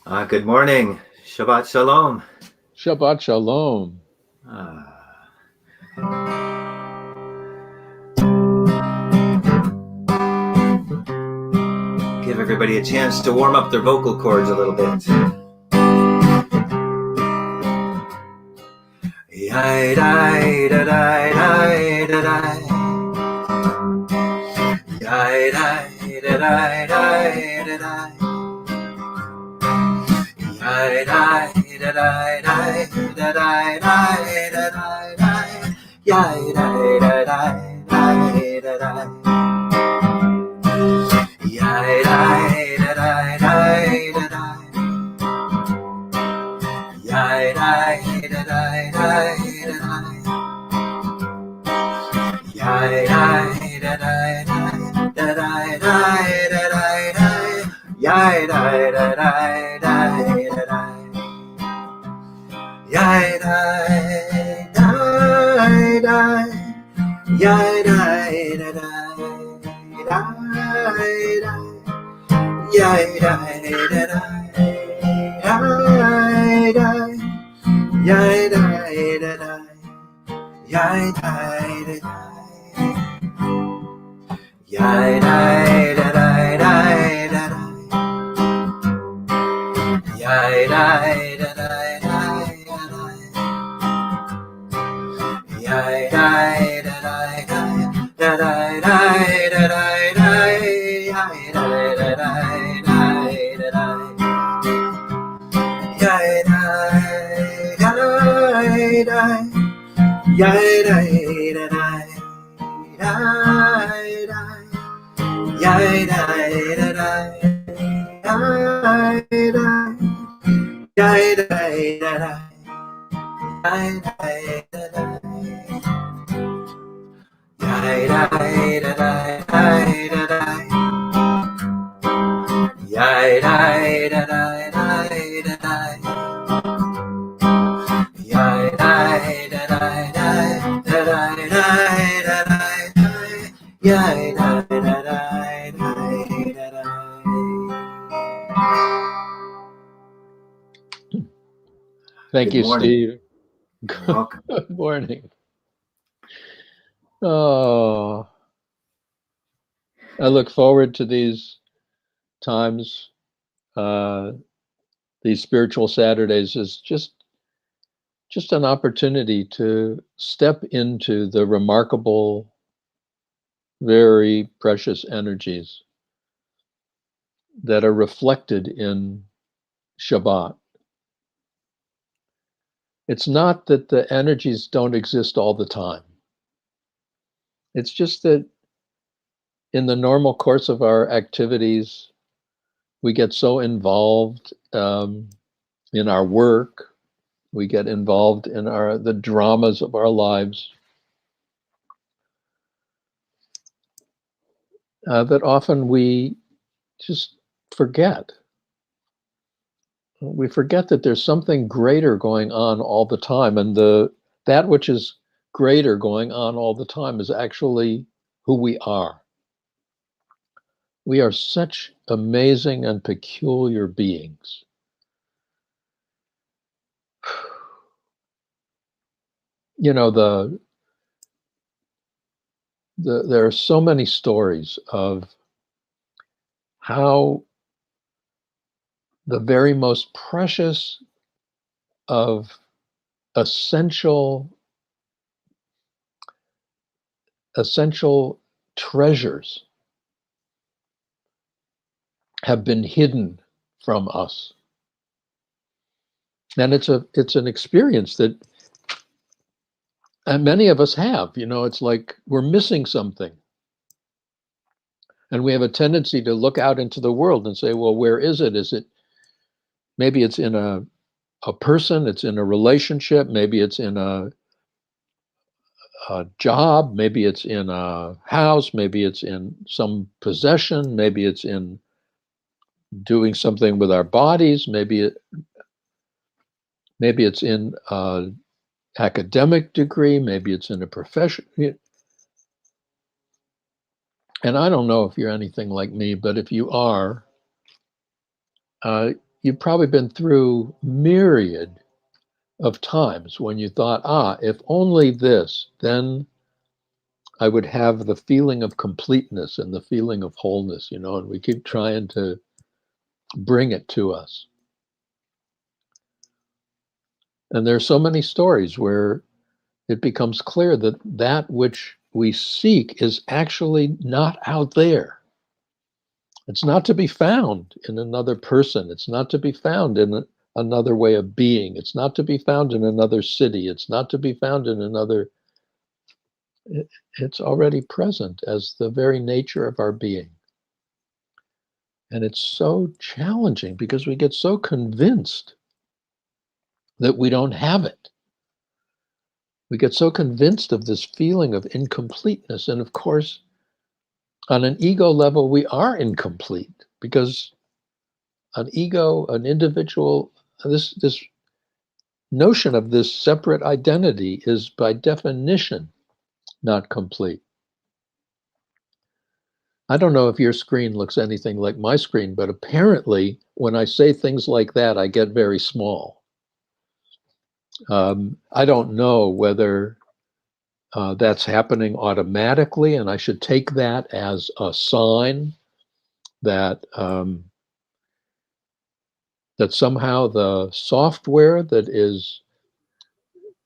Good morning. Shabbat Shalom. Shabbat Shalom. Uh, Give everybody a chance to warm up their vocal cords a little bit. Yai dai da dai dai da dai. Yai dai da dai dai da dai. Yai dai da dai dai da dai dai da dai dai. Yai dai da dai dai da dai. Yai dai da dai dai da dai. Yai dai da dai dai da dai. Yai dai da dai dai da dai dai da dai dai. Yai dai da dai dai da dai. Yai dai dai dai. Yai dai da dai dai dai. Yai dai da dai dai dai. Yai dai da dai. Yai dai da dai. Yai dai da dai dai da dai. Yai dai da dai dai da dai. Yai dai da dai dai da dai dai da dai dai. Yai dai da dai dai da dai. Yai dai dai dai. Yai dai da dai dai dai. Yai dai da dai dai dai. Yai dai da dai. Yai dai da dai. Yai dai da dai dai da dai. Yai dai da dai dai da dai. Yai dai da dai dai da dai dai da dai dai. Yai dai da dai dai da dai. Thank Good you, morning. Steve. You're welcome. Good morning. Oh, I look forward to these times. These spiritual Saturdays is just an opportunity to step into the remarkable, very precious energies that are reflected in Shabbat. It's not that the energies don't exist all the time. It's just that in the normal course of our activities, we get so involved in our work, we get involved in the dramas of our lives, that often we just forget. We forget that there's something greater going on all the time, and that which is greater going on all the time is actually who we are. We are such amazing and peculiar beings. You know, there are so many stories of how the very most precious of essential treasures have been hidden from us. And it's an experience that many of us have. It's like we're missing something. And we have a tendency to look out into the world and say, well, where is it? Maybe it's in a person, it's in a relationship, maybe it's in a job, maybe it's in a house, maybe it's in some possession, maybe it's in doing something with our bodies, maybe it's in an academic degree, maybe it's in a profession. And I don't know if you're anything like me, but if you are, you've probably been through myriad of times when you thought, if only this, then I would have the feeling of completeness and the feeling of wholeness, and we keep trying to bring it to us. And there are so many stories where it becomes clear that that which we seek is actually not out there. It's not to be found in another person. It's not to be found in another way of being. It's not to be found in another city. It's not to be found in another. It's already present as the very nature of our being. And it's so challenging because we get so convinced that we don't have it. We get so convinced of this feeling of incompleteness. And of course, on an ego level, we are incomplete because an ego, an individual, this notion of this separate identity is by definition not complete. I don't know if your screen looks anything like my screen, but apparently when I say things like that, I get very small. I don't know whether that's happening automatically, and I should take that as a sign that that somehow the software that is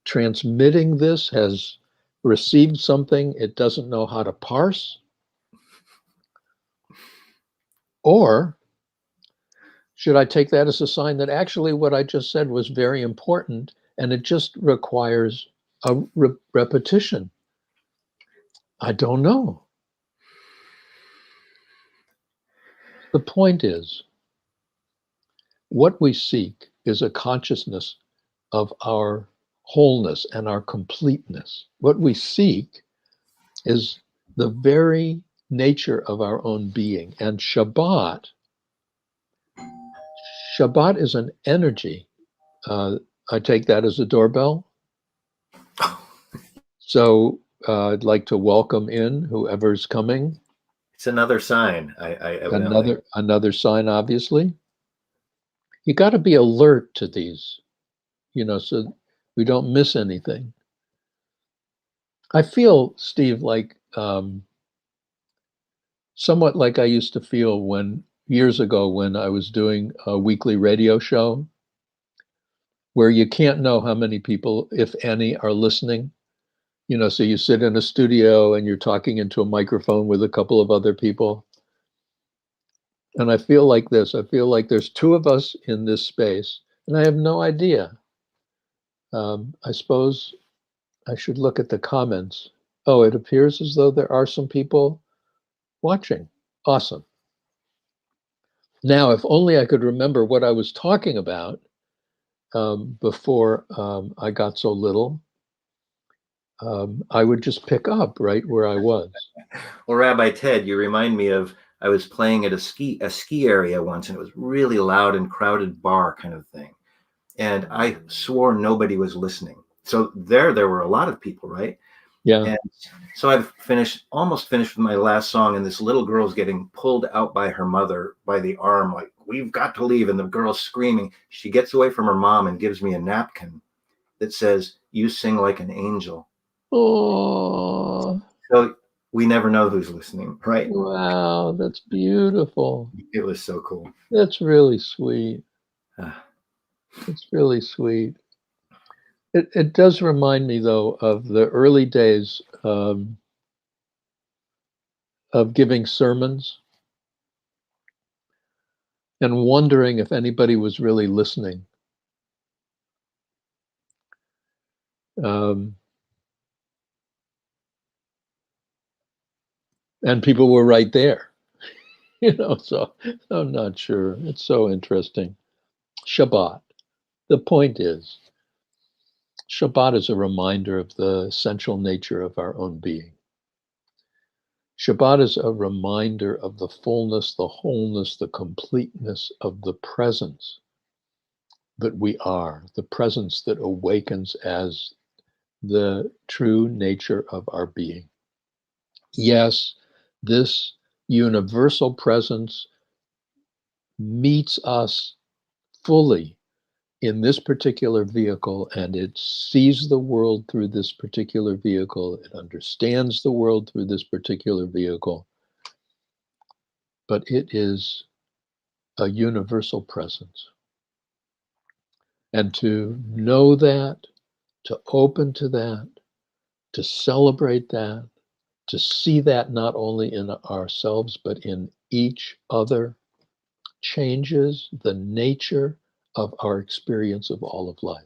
transmitting this has received something it doesn't know how to parse? Or should I take that as a sign that actually what I just said was very important and it just requires a repetition? I don't know. The point is, what we seek is a consciousness of our wholeness and our completeness. What we seek is the very nature of our own being. And Shabbat is an energy. I take that as a doorbell. So I'd like to welcome in whoever's coming. It's another sign. Another sign, obviously. You got to be alert to these, so we don't miss anything. I feel, Steve, like somewhat like I used to feel years ago when I was doing a weekly radio show where you can't know how many people, if any, are listening. So you sit in a studio and you're talking into a microphone with a couple of other people. And I feel like this. I feel like there's two of us in this space, and I have no idea. I suppose I should look at the comments. Oh, it appears as though there are some people watching. Awesome. Now, if only I could remember what I was talking about before I got so little, I would just pick up right where I was. Well, Rabbi Ted, you remind me of, I was playing at a ski area once, and it was really loud and crowded bar kind of thing. And I swore nobody was listening. So there were a lot of people, right? Yeah. And so I've almost finished with my last song, and this little girl's getting pulled out by her mother by the arm, like, we've got to leave. And the girl's screaming. She gets away from her mom and gives me a napkin that says, "You sing like an angel." Oh. So we never know who's listening, right? Wow, that's beautiful. It was so cool. That's really sweet. It's really sweet. It does remind me, though, of the early days of giving sermons and wondering if anybody was really listening. And people were right there, so I'm not sure. It's so interesting. Shabbat. The point is, Shabbat is a reminder of the essential nature of our own being. Shabbat is a reminder of the fullness, the wholeness, the completeness of the presence that we are, the presence that awakens as the true nature of our being. Yes, this universal presence meets us fully in this particular vehicle, and it sees the world through this particular vehicle. It understands the world through this particular vehicle. But it is a universal presence. And to know that, to open to that, to celebrate that, to see that not only in ourselves, but in each other, changes the nature of our experience of all of life.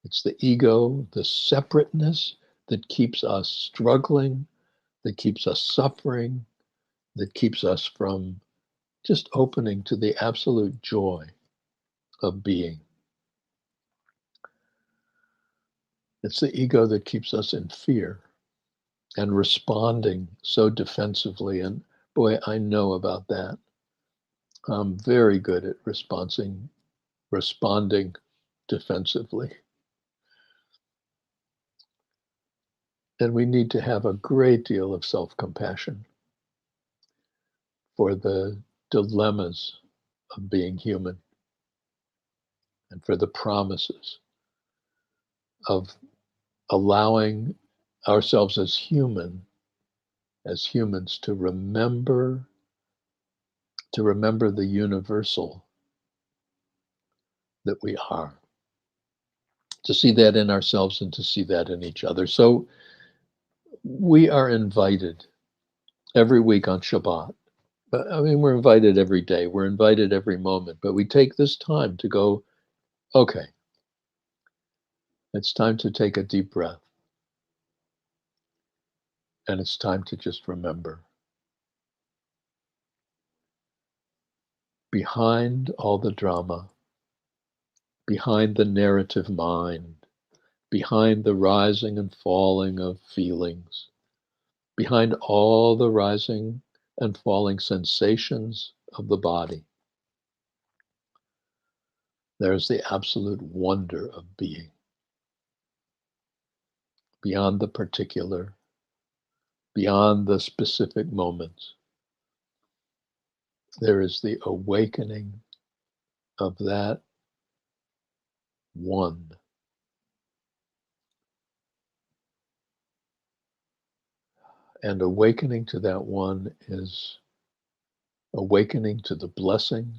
It's the ego, the separateness that keeps us struggling, that keeps us suffering, that keeps us from just opening to the absolute joy of being. It's the ego that keeps us in fear and responding so defensively. And boy, I know about that. I'm very good at responding defensively. And we need to have a great deal of self-compassion for the dilemmas of being human and for the promises of allowing ourselves as humans to remember the universal that we are, to see that in ourselves and to see that in each other. So we are invited every week on Shabbat. I mean, we're invited every day. We're invited every moment. But we take this time to go, okay, it's time to take a deep breath. And it's time to just remember. Behind all the drama, behind the narrative mind, behind the rising and falling of feelings, behind all the rising and falling sensations of the body, there's the absolute wonder of being. Beyond the particular, beyond the specific moments, there is the awakening of that one. And awakening to that one is awakening to the blessing,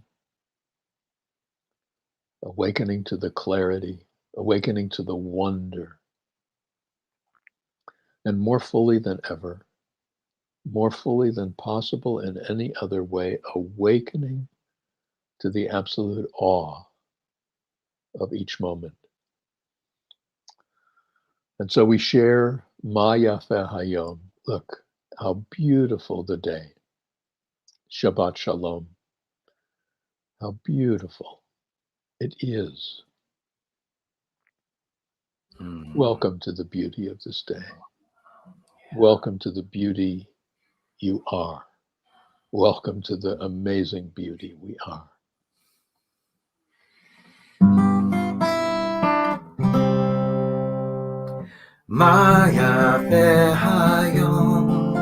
awakening to the clarity, awakening to the wonder. And more fully than ever, more fully than possible in any other way, awakening to the absolute awe of each moment. And so we share Ma Yafeh Hayom. Look how beautiful the day. Shabbat Shalom. How beautiful it is. Welcome to the beauty of this day. Welcome to the beauty you are. Welcome to the amazing beauty we are. Ma Yafeh Hayom,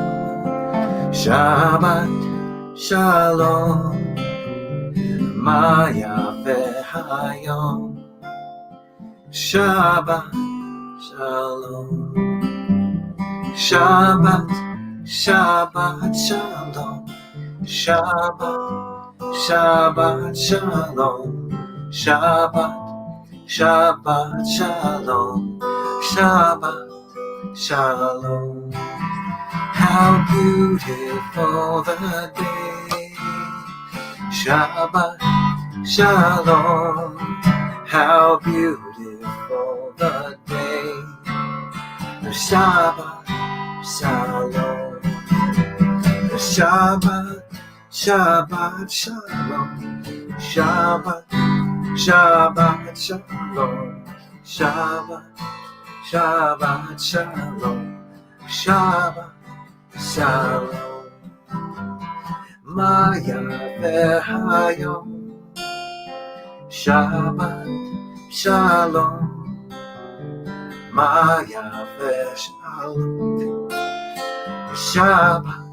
Shabbat Shalom. Ma Yafeh Hayom, Shabbat Shalom. Shabbat, Shabbat Shalom. Shabbat, Shabbat Shalom. Shabbat, Shabbat Shalom. Shabbat Shalom. How beautiful the day. Shabbat Shalom. How beautiful the day. Shabbat Shalom. Shabbat, Shabbat Shalom. Shabbat, Shabbat Shalom. Shabbat, Shabbat Shalom. Shabbat Shalom. Ma Yafeh Hayom. Shabbat Shalom. Ma Yafeh Shalom. Shabbat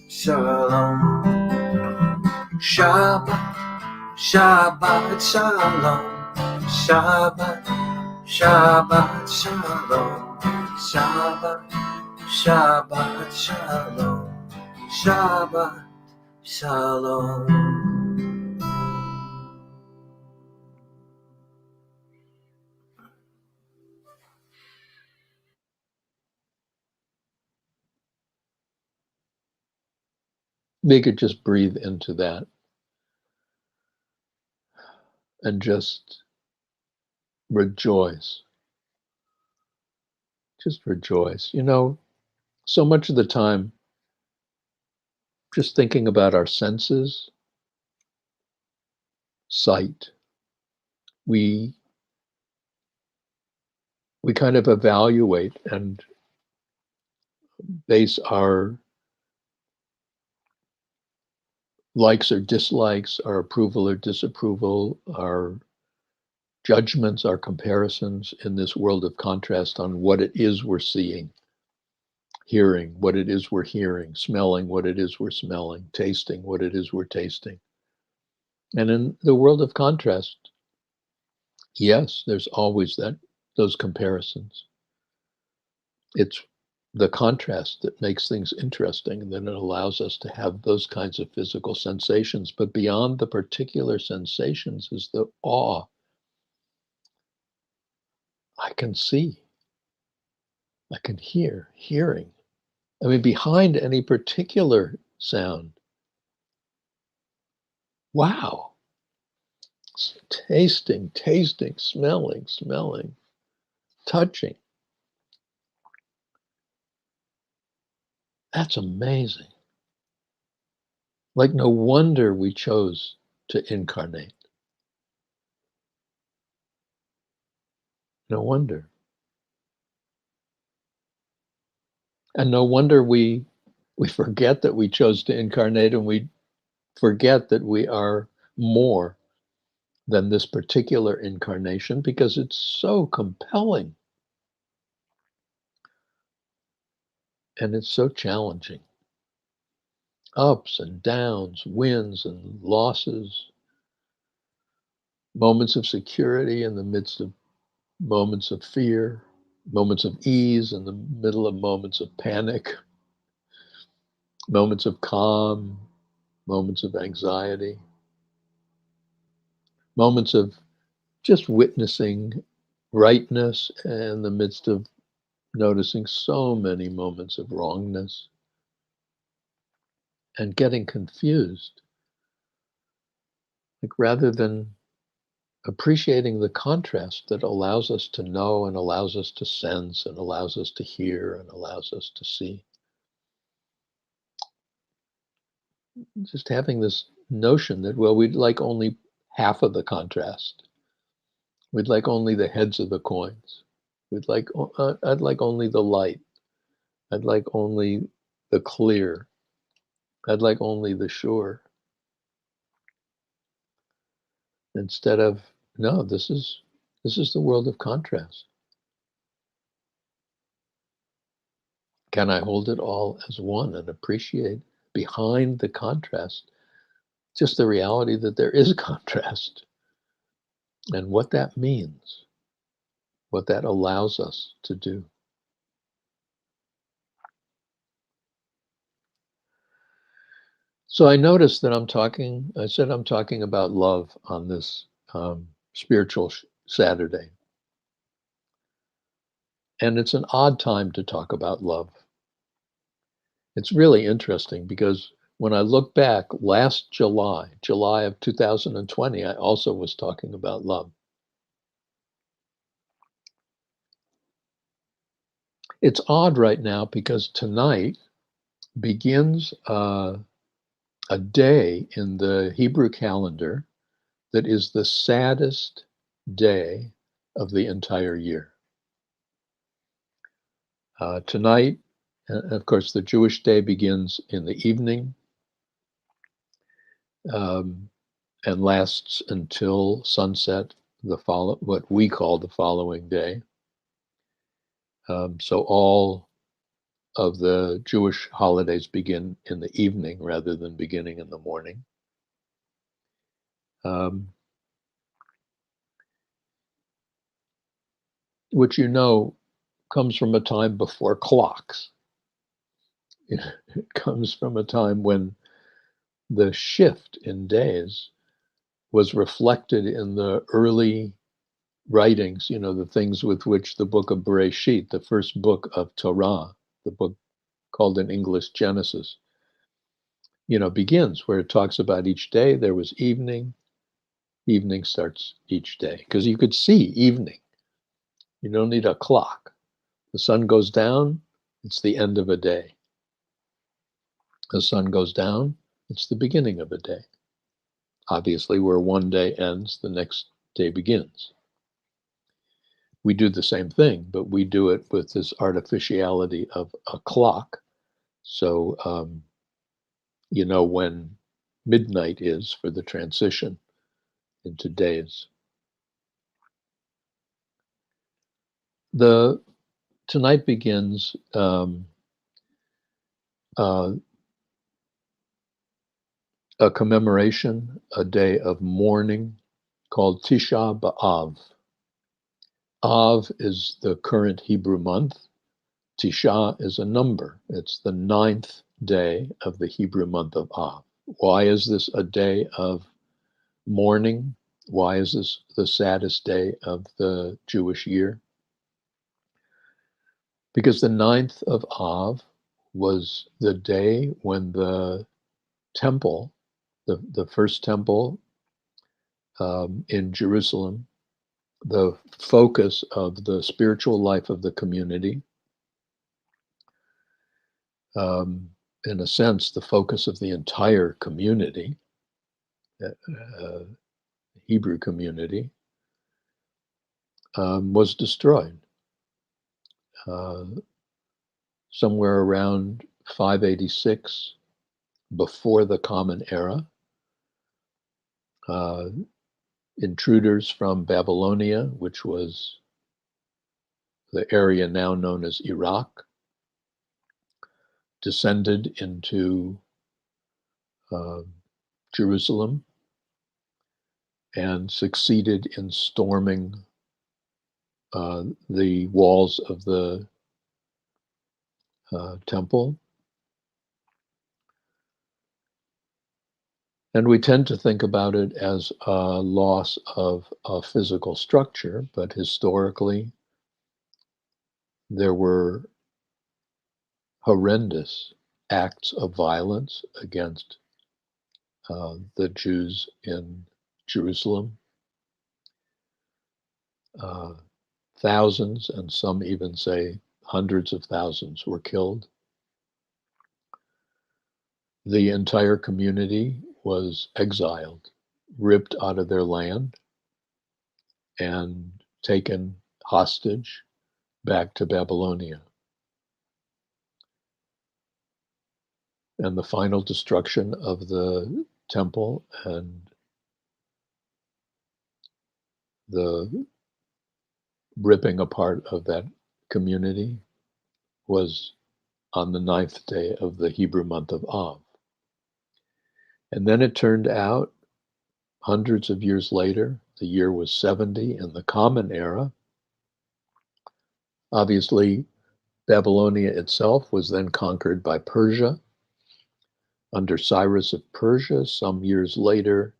Shalom. Shabbat, Shabbat Shalom. Shabbat, Shabbat Shalom. Shabbat, Shabbat Shalom. Shabbat Shalom. We could just breathe into that and just rejoice. Just rejoice. You know, so much of the time, just thinking about our senses, sight, we kind of evaluate and base our likes or dislikes, our approval or disapproval, our judgments, our comparisons in this world of contrast on what it is we're seeing, hearing what it is we're hearing, smelling what it is we're smelling, tasting what it is we're tasting. And in the world of contrast, yes, there's always those comparisons. It's the contrast that makes things interesting, and then it allows us to have those kinds of physical sensations. But beyond the particular sensations is the awe. I can see, I can hear, hearing. I mean, behind any particular sound, wow, tasting, smelling, touching. That's amazing. Like, no wonder we chose to incarnate. No wonder. And no wonder we forget that we chose to incarnate, and we forget that we are more than this particular incarnation, because it's so compelling and it's so challenging. Ups and downs, wins and losses, moments of security in the midst of moments of fear, moments of ease in the middle of moments of panic, moments of calm, moments of anxiety, moments of just witnessing rightness in the midst of noticing so many moments of wrongness and getting confused. Like, rather than appreciating the contrast that allows us to know and allows us to sense and allows us to hear and allows us to see. Just having this notion that, well, we'd like only half of the contrast. We'd like only the heads of the coins. I'd like only the light. I'd like only the clear. I'd like only the sure. Instead of, no, this is the world of contrast. Can I hold it all as one and appreciate behind the contrast just the reality that there is contrast and what that means, what that allows us to do? So I noticed that I said I'm talking about love on this spiritual Saturday. And it's an odd time to talk about love. It's really interesting because when I look back last July of 2020, I also was talking about love. It's odd right now because tonight begins a day in the Hebrew calendar that is the saddest day of the entire year. Tonight, of course, the Jewish day begins in the evening and lasts until sunset, what we call the following day. So all of the Jewish holidays begin in the evening rather than beginning in the morning. which comes from a time before clocks. It comes from a time when the shift in days was reflected in the early writings, the things with which the book of Bereshit, the first book of Torah, the book called in English Genesis, begins, where it talks about each day there was evening. Evening starts each day, because you could see evening. You don't need a clock. The sun goes down, it's the end of a day. The sun goes down, it's the beginning of a day. Obviously, where one day ends, the next day begins. We do the same thing, but we do it with this artificiality of a clock. So, when midnight is for the transition into days. Tonight begins a commemoration, a day of mourning called Tisha B'Av. Av is the current Hebrew month. Tisha is a number. It's the 9th day of the Hebrew month of Av. Why is this a day of mourning? Why is this the saddest day of the Jewish year? Because the 9th of Av was the day when the temple, the first temple in Jerusalem, the focus of the spiritual life of the community, in a sense, the focus of the entire community, Hebrew community, was destroyed. Somewhere around 586 before the Common Era, intruders from Babylonia, which was the area now known as Iraq, descended into Jerusalem and succeeded in storming the walls of the temple. And we tend to think about it as a loss of a physical structure, but historically, there were horrendous acts of violence against the Jews in Jerusalem. Thousands, and some even say hundreds of thousands, were killed. The entire community was exiled, ripped out of their land, and taken hostage back to Babylonia. And the final destruction of the temple and the ripping apart of that community was on the 9th day of the Hebrew month of Av. And then it turned out, hundreds of years later, the year was 70 in the Common Era. Obviously, Babylonia itself was then conquered by Persia. Under Cyrus of Persia, some years later,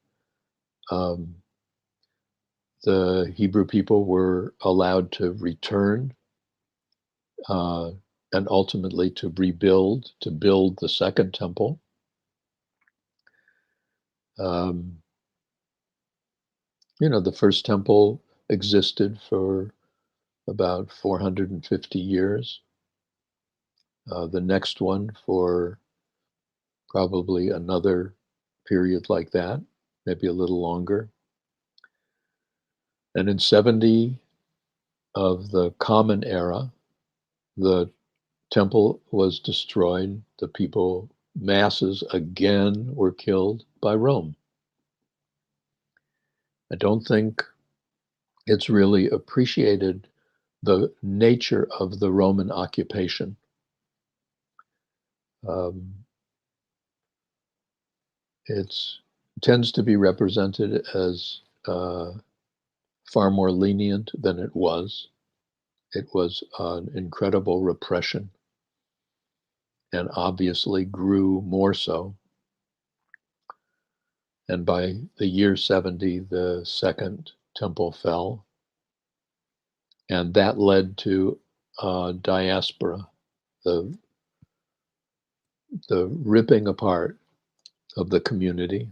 the Hebrew people were allowed to return and ultimately to build the second temple. The first temple existed for about 450 years. The next one for probably another period like that, maybe a little longer. And in 70 of the Common Era, the temple was destroyed. The masses again were killed by Rome. I don't think it's really appreciated the nature of the Roman occupation. It's tends to be represented as far more lenient than it was. It was an incredible repression and obviously grew more so. And by the year 70, the second temple fell. And that led to diaspora, the ripping apart of the community.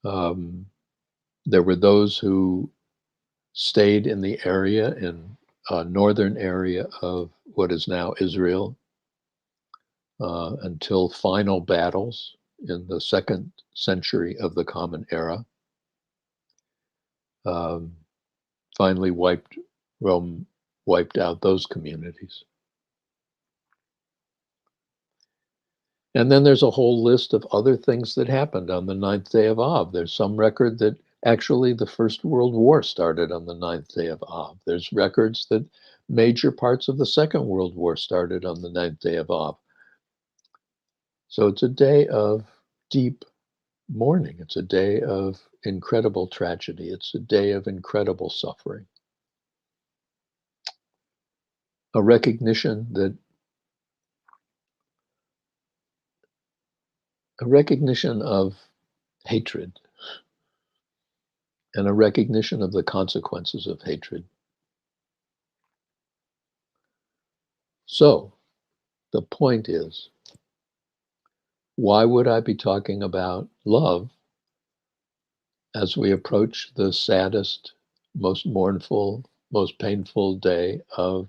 There were those who stayed in the area, in a northern area of what is now Israel, until final battles in the 2nd century of the Common Era. Finally Rome wiped out those communities. And then there's a whole list of other things that happened on the 9th day of Av. There's some record that actually the First World War started on the 9th day of Av. There's records that major parts of the Second World War started on the 9th day of Av. So it's a day of deep mourning. It's a day of incredible tragedy. It's a day of incredible suffering. A recognition of hatred and a recognition of the consequences of hatred. So the point is, why would I be talking about love as we approach the saddest, most mournful, most painful day of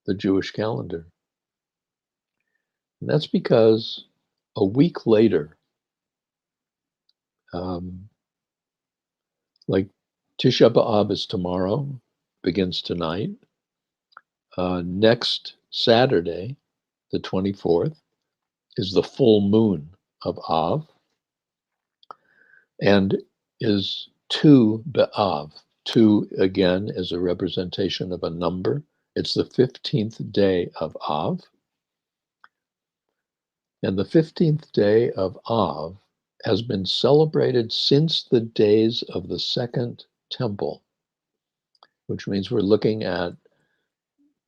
the Jewish calendar? And that's because a week later, like Tisha B'Av is tomorrow, begins tonight. Next Saturday, the 24th, is the full moon of Av, and is 2 B'Av. 2, again, is a representation of a number. It's the 15th day of Av. And the 15th day of Av has been celebrated since the days of the Second Temple, which means we're looking at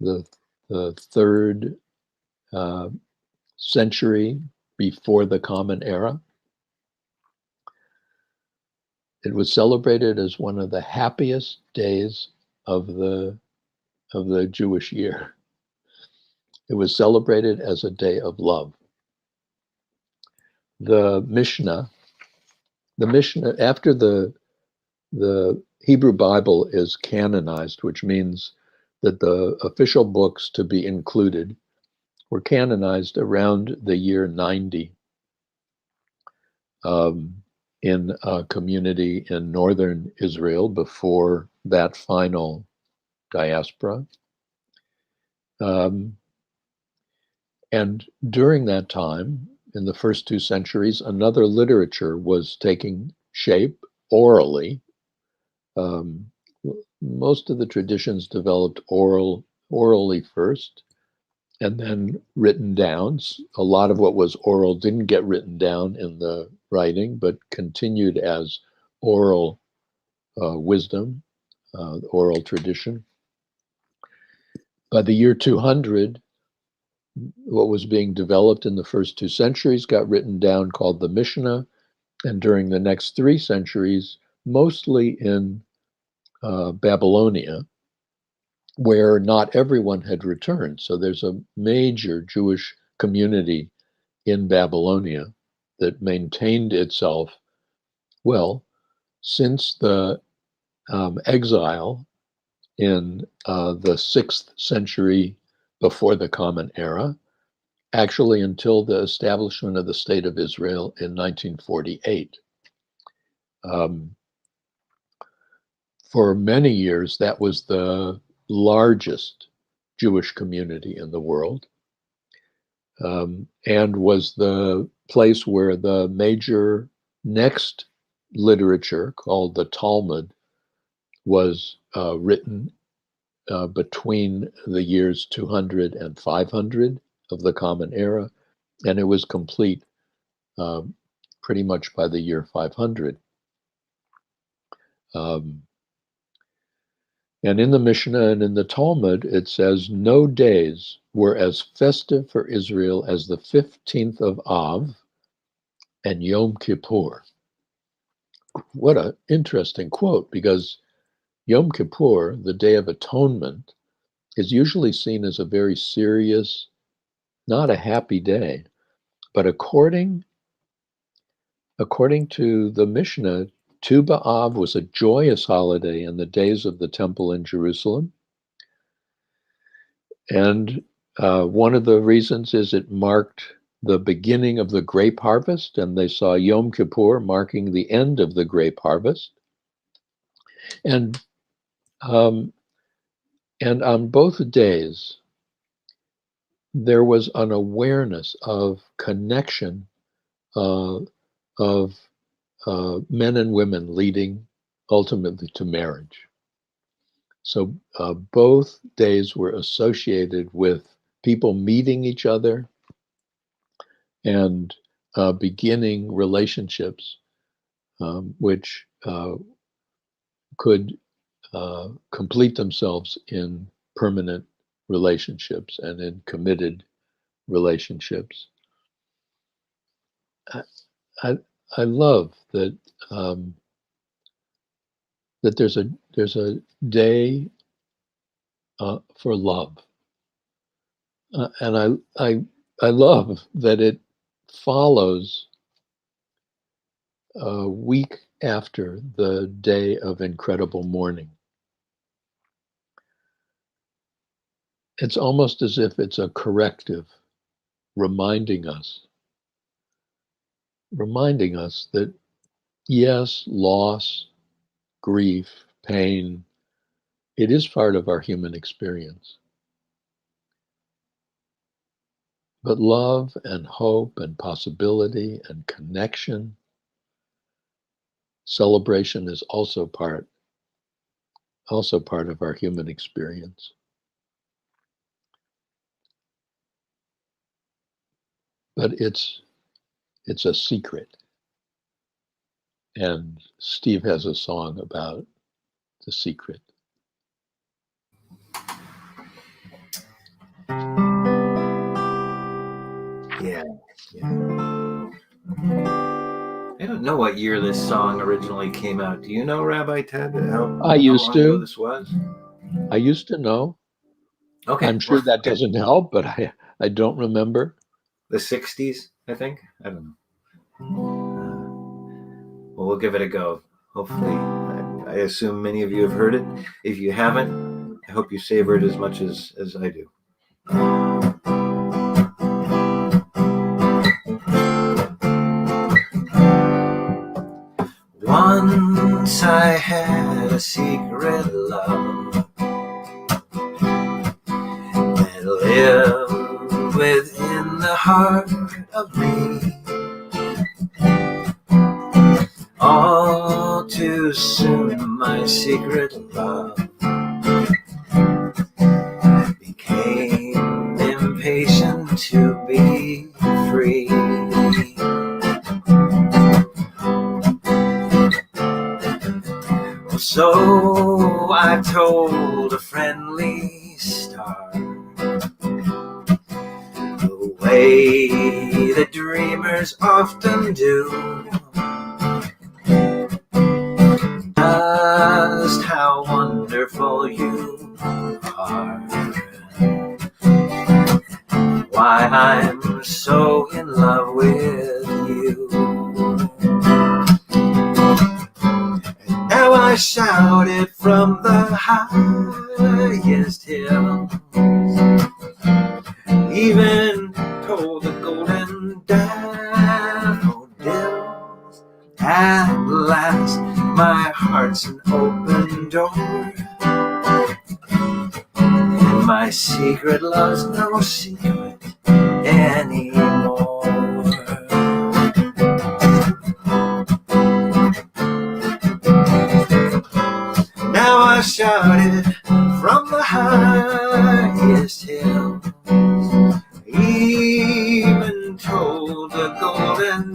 the 3rd century before the Common Era. It was celebrated as one of the happiest days of the Jewish year. It was celebrated as a day of love. The Mishnah, after the Hebrew Bible is canonized, which means that the official books to be included were canonized around the year 90 in a community in northern Israel before that final diaspora. And during that time, in the first 2 centuries, another literature was taking shape orally. Most of the traditions developed orally first, and then written down. A lot of what was oral didn't get written down in the writing, but continued as oral wisdom, oral tradition. By the year 200, what was being developed in the first 2 centuries got written down, called the Mishnah, and during the next 3 centuries, mostly in Babylonia, where not everyone had returned. So there's a major Jewish community in Babylonia that maintained itself well since the exile in the 6th century before the Common Era, actually until the establishment of the State of Israel in 1948. For many years, that was the largest Jewish community in the world, and was the place where the major next literature, called the Talmud, was written between the years 200 and 500 of the Common Era, and it was complete pretty much by the year 500. And in the Mishnah and in the Talmud, it says, no days were as festive for Israel as the 15th of Av and Yom Kippur. What an interesting quote, because Yom Kippur, the Day of Atonement, is usually seen as a very serious, not a happy day. But according to the Mishnah, Tu B'Av was a joyous holiday in the days of the temple in Jerusalem. And one of the reasons is it marked the beginning of the grape harvest, and they saw Yom Kippur marking the end of the grape harvest. And on both days, there was an awareness of connection of men and women leading ultimately to marriage. So both days were associated with people meeting each other and beginning relationships which could complete themselves in permanent relationships and in committed relationships. I love that that there's a day for love, and I love that it follows a week after the day of incredible mourning. It's almost as if it's a corrective, reminding us that yes, loss, grief, pain, it is part of our human experience. But love and hope and possibility and connection, celebration is also part of our human experience. But it's a secret. And Steve has a song about the secret. Yeah. I don't know what year this song originally came out. Do you know, Rabbi Ted, how long ago this was? I used to know. Okay. I'm sure that doesn't help, but I don't remember. The 60s, I think. I don't know. Well, we'll give it a go. Hopefully, I assume many of you have heard it. If you haven't, I hope you savor it as much as I do. Once I had a secret love that lived within the heart of me. All too soon my secret love became impatient to be free. So I told a friendly star the way the dreamers often do, just how wonderful you are, why I'm so in love with you. And now I shout it from the highest hill, even told the golden daffodils, at last my heart's an open door, and my secret love's no secret anymore. Now I shouted from the highest hills, even told the golden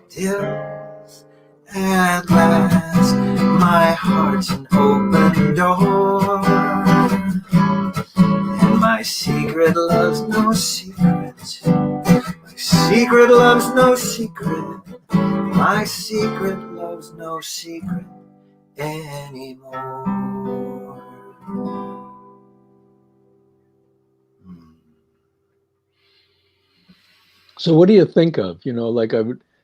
Till at last my heart's an open door, and my secret loves no secret. My secret loves no secret. My secret loves no secret anymore. So what do you think of? Like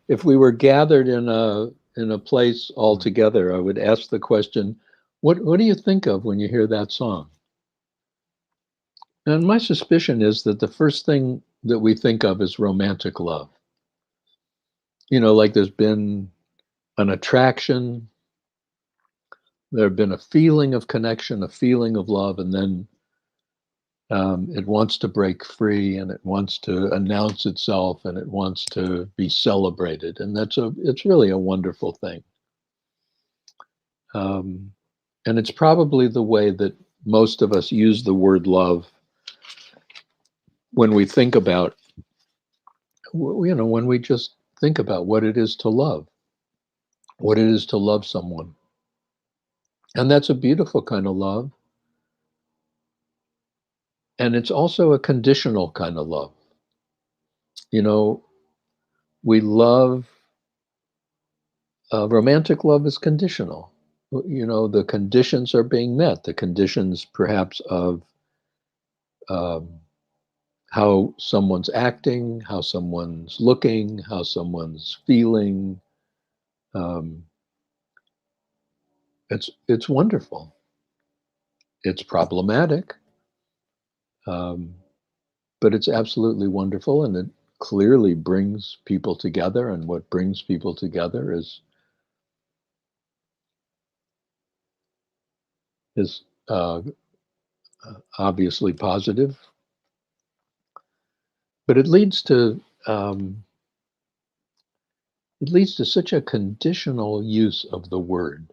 if we were gathered in a place all together, I would ask the question, what do you think of when you hear that song? And my suspicion is that the first thing that we think of is romantic love. Like there's been an attraction, there have been a feeling of connection, a feeling of love, and then it wants to break free, and it wants to announce itself, and it wants to be celebrated, and it's really a wonderful thing. And it's probably the way that most of us use the word love when we think about, when we just think about what it is to love, what it is to love someone. And that's a beautiful kind of love. And it's also a conditional kind of love. We love, romantic love is conditional. The conditions are being met, the conditions perhaps of um, how someone's acting, how someone's looking, how someone's feeling. Um, it's wonderful. It's problematic, but it's absolutely wonderful, and it clearly brings people together. And what brings people together is obviously positive, but it leads to such a conditional use of the word.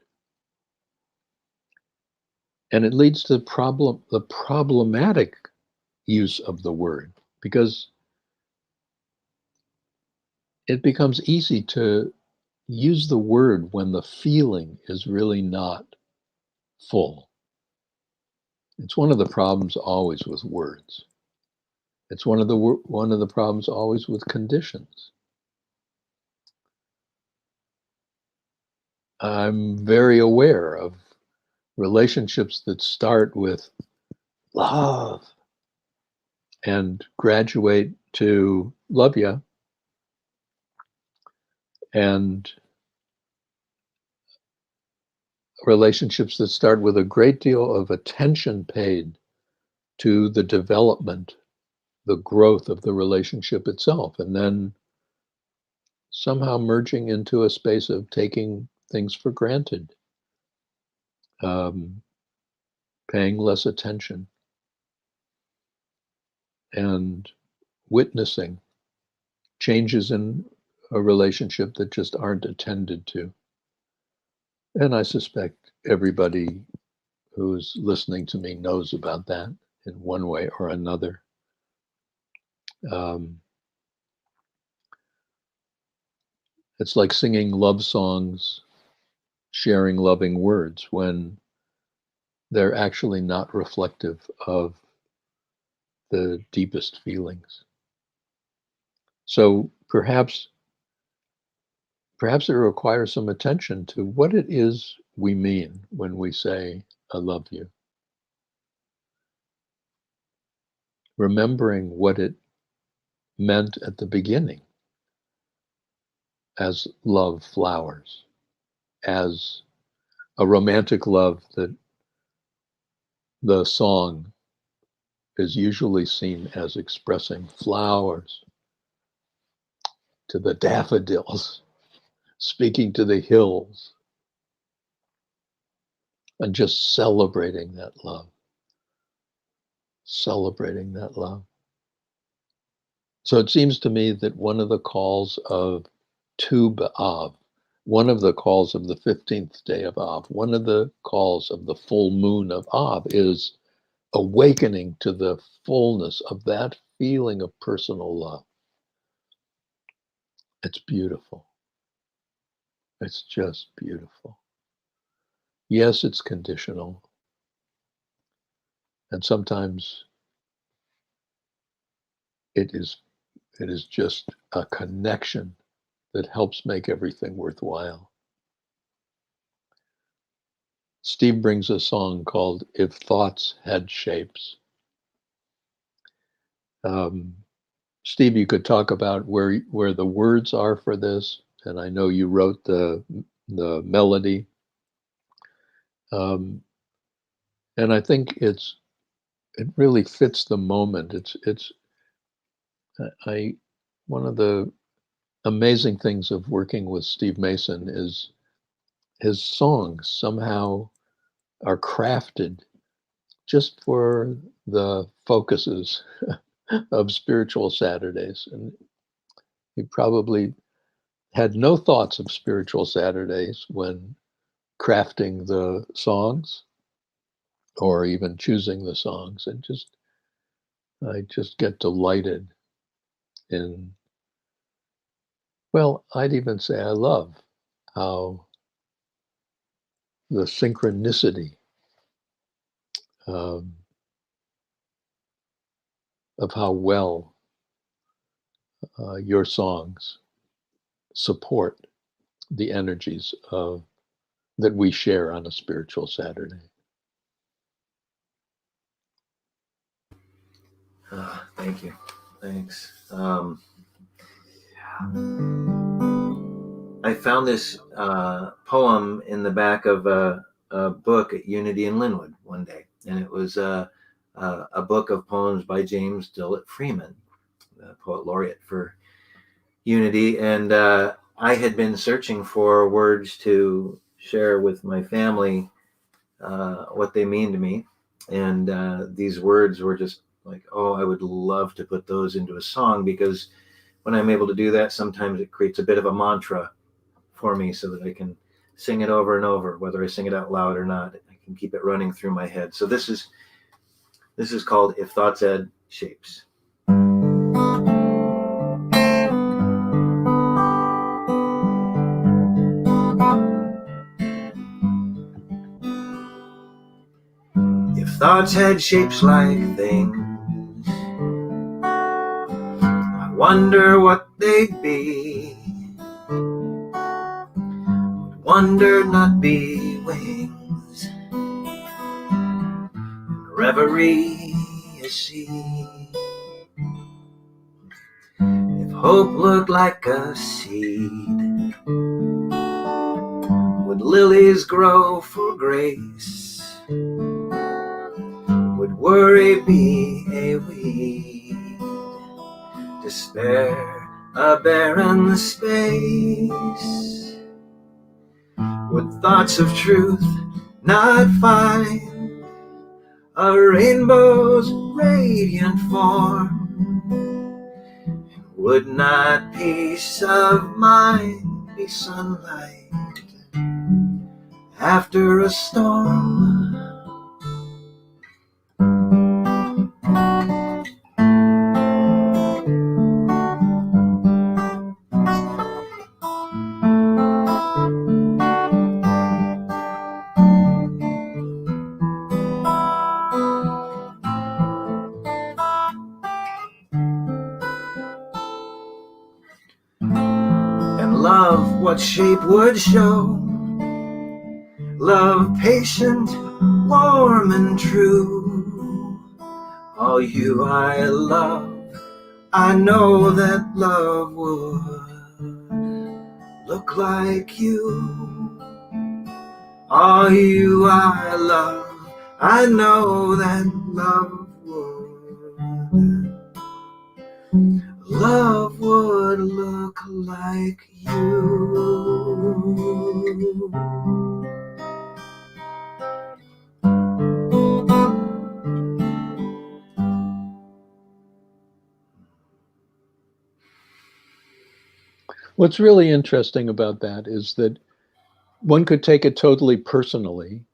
And it leads to the problematic use of the word, because it becomes easy to use the word when the feeling is really not full. It's one of the problems always with words. It's one of the problems always with conditions. I'm very aware of relationships that start with love and graduate to love ya, and relationships that start with a great deal of attention paid to the development, the growth of the relationship itself, and then somehow merging into a space of taking things for granted, um, paying less attention, and witnessing changes in a relationship that just aren't attended to. And I suspect everybody who's listening to me knows about that in one way or another. Um, it's like singing love songs, sharing loving words when they're actually not reflective of the deepest feelings. So perhaps it requires some attention to what it is we mean when we say, I love you. Remembering what it meant at the beginning as love flowers, as a romantic love that the song is usually seen as expressing flowers to the daffodils, speaking to the hills, and just celebrating that love. Celebrating that love. So it seems to me that one of the calls of Tu B'Av, one of the calls of the 15th day of Av, one of the calls of the full moon of Av is awakening to the fullness of that feeling of personal love. It's beautiful. It's just beautiful. Yes, it's conditional. And sometimes it is just a connection that helps make everything worthwhile. Steve brings a song called If Thoughts Had Shapes. Steve, you could talk about where the words are for this, and I know you wrote the melody, and I think it really fits the moment. One of the amazing things of working with Steve Mason is his songs somehow are crafted just for the focuses of spiritual Saturdays, and he probably had no thoughts of spiritual Saturdays when crafting the songs or even choosing the songs. I just get delighted in, well, I'd even say I love how the synchronicity um, of how well your songs support the energies that we share on a spiritual Saturday. Thank you. Thanks. I found this poem in the back of a book at Unity in Linwood one day, and it was a book of poems by James Dillett Freeman, the poet laureate for Unity. And I had been searching for words to share with my family what they mean to me. And these words were just like, oh, I would love to put those into a song, because when I'm able to do that, sometimes it creates a bit of a mantra for me so that I can sing it over and over, whether I sing it out loud or not. I can keep it running through my head. So this is called If Thoughts Had Shapes. If thoughts had shapes like things, I wonder what they'd be. Would wonder not be wings, and reverie a sea. If hope looked like a seed, would lilies grow for grace? Would worry be a weed? Despair a barren space? Would thoughts of truth not find a rainbow's radiant form? Would not peace of mind be sunlight after a storm? And love what shape would show? Love patient, warm and true. All you I love, I know that love would look like you. All you I love, I know that love would look like you. What's really interesting about that is that one could take it totally personally.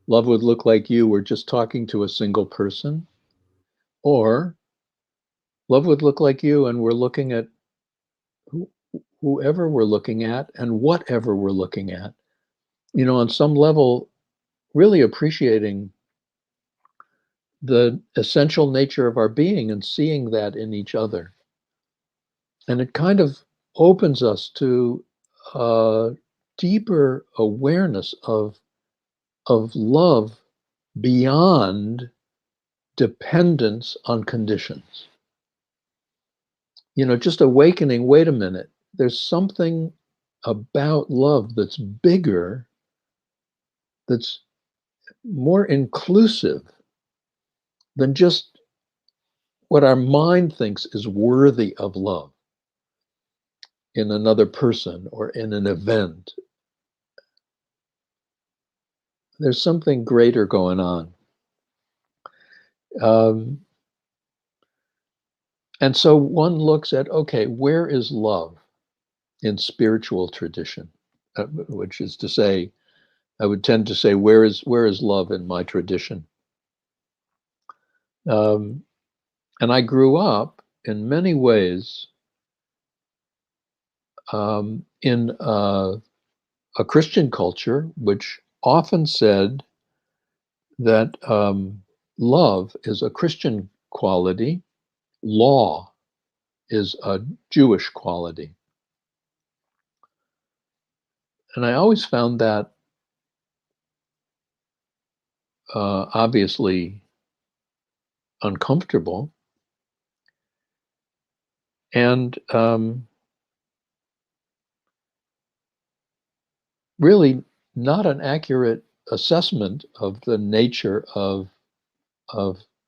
Love would look like you were just talking to a single person, or love would look like you and we're looking at whoever we're looking at and whatever we're looking at. On some level, really appreciating the essential nature of our being and seeing that in each other. And it kind of opens us to a deeper awareness of love beyond dependence on conditions. Just awakening, wait a minute, there's something about love that's bigger, that's more inclusive than just what our mind thinks is worthy of love in another person or in an event. There's something greater going on. And so one looks at, okay, where is love in spiritual tradition? Which is to say, I would tend to say, where is love in my tradition? And I grew up in many ways in a Christian culture, which often said that love is a Christian quality, law is a Jewish quality. And I always found that obviously uncomfortable and really not an accurate assessment of the nature of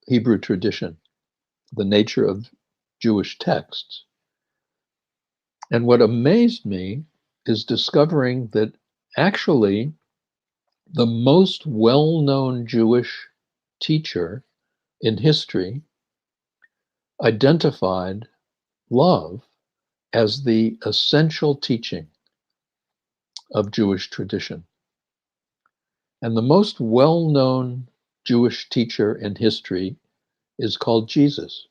Hebrew tradition, the nature of Jewish texts. And what amazed me is discovering that actually the most well-known Jewish teacher in history identified love as the essential teaching of Jewish tradition. And the most well-known Jewish teacher in history is called Jesus.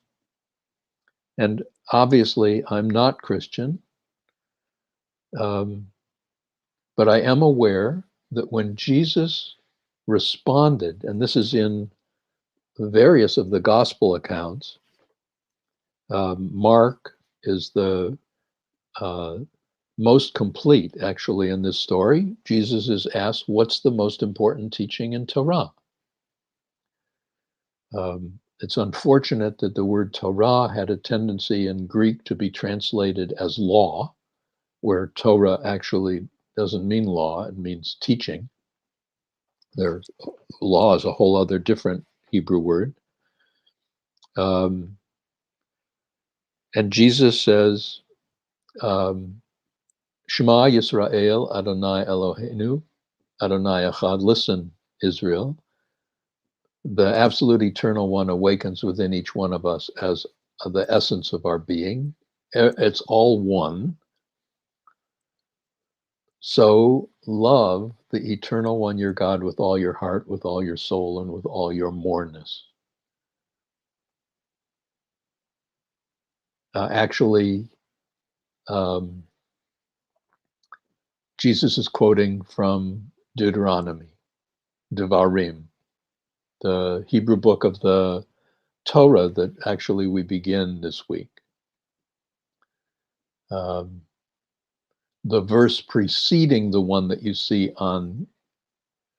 And obviously, I'm not Christian, but I am aware that when Jesus responded, and this is in various of the gospel accounts, Mark is the most complete, actually, in this story. Jesus is asked, what's the most important teaching in Torah? It's unfortunate that the word Torah had a tendency in Greek to be translated as law, where Torah actually doesn't mean law, it means teaching. Law is a whole other different Hebrew word. And Jesus says, Shema Yisrael, Adonai Eloheinu, Adonai Echad. Listen, Israel. The absolute eternal one awakens within each one of us as the essence of our being. It's all one. So love the eternal one, your God, with all your heart, with all your soul, and with all your moreness. Actually, Jesus is quoting from Deuteronomy, Devarim, the Hebrew book of the Torah that actually we begin this week. The verse preceding the one that you see on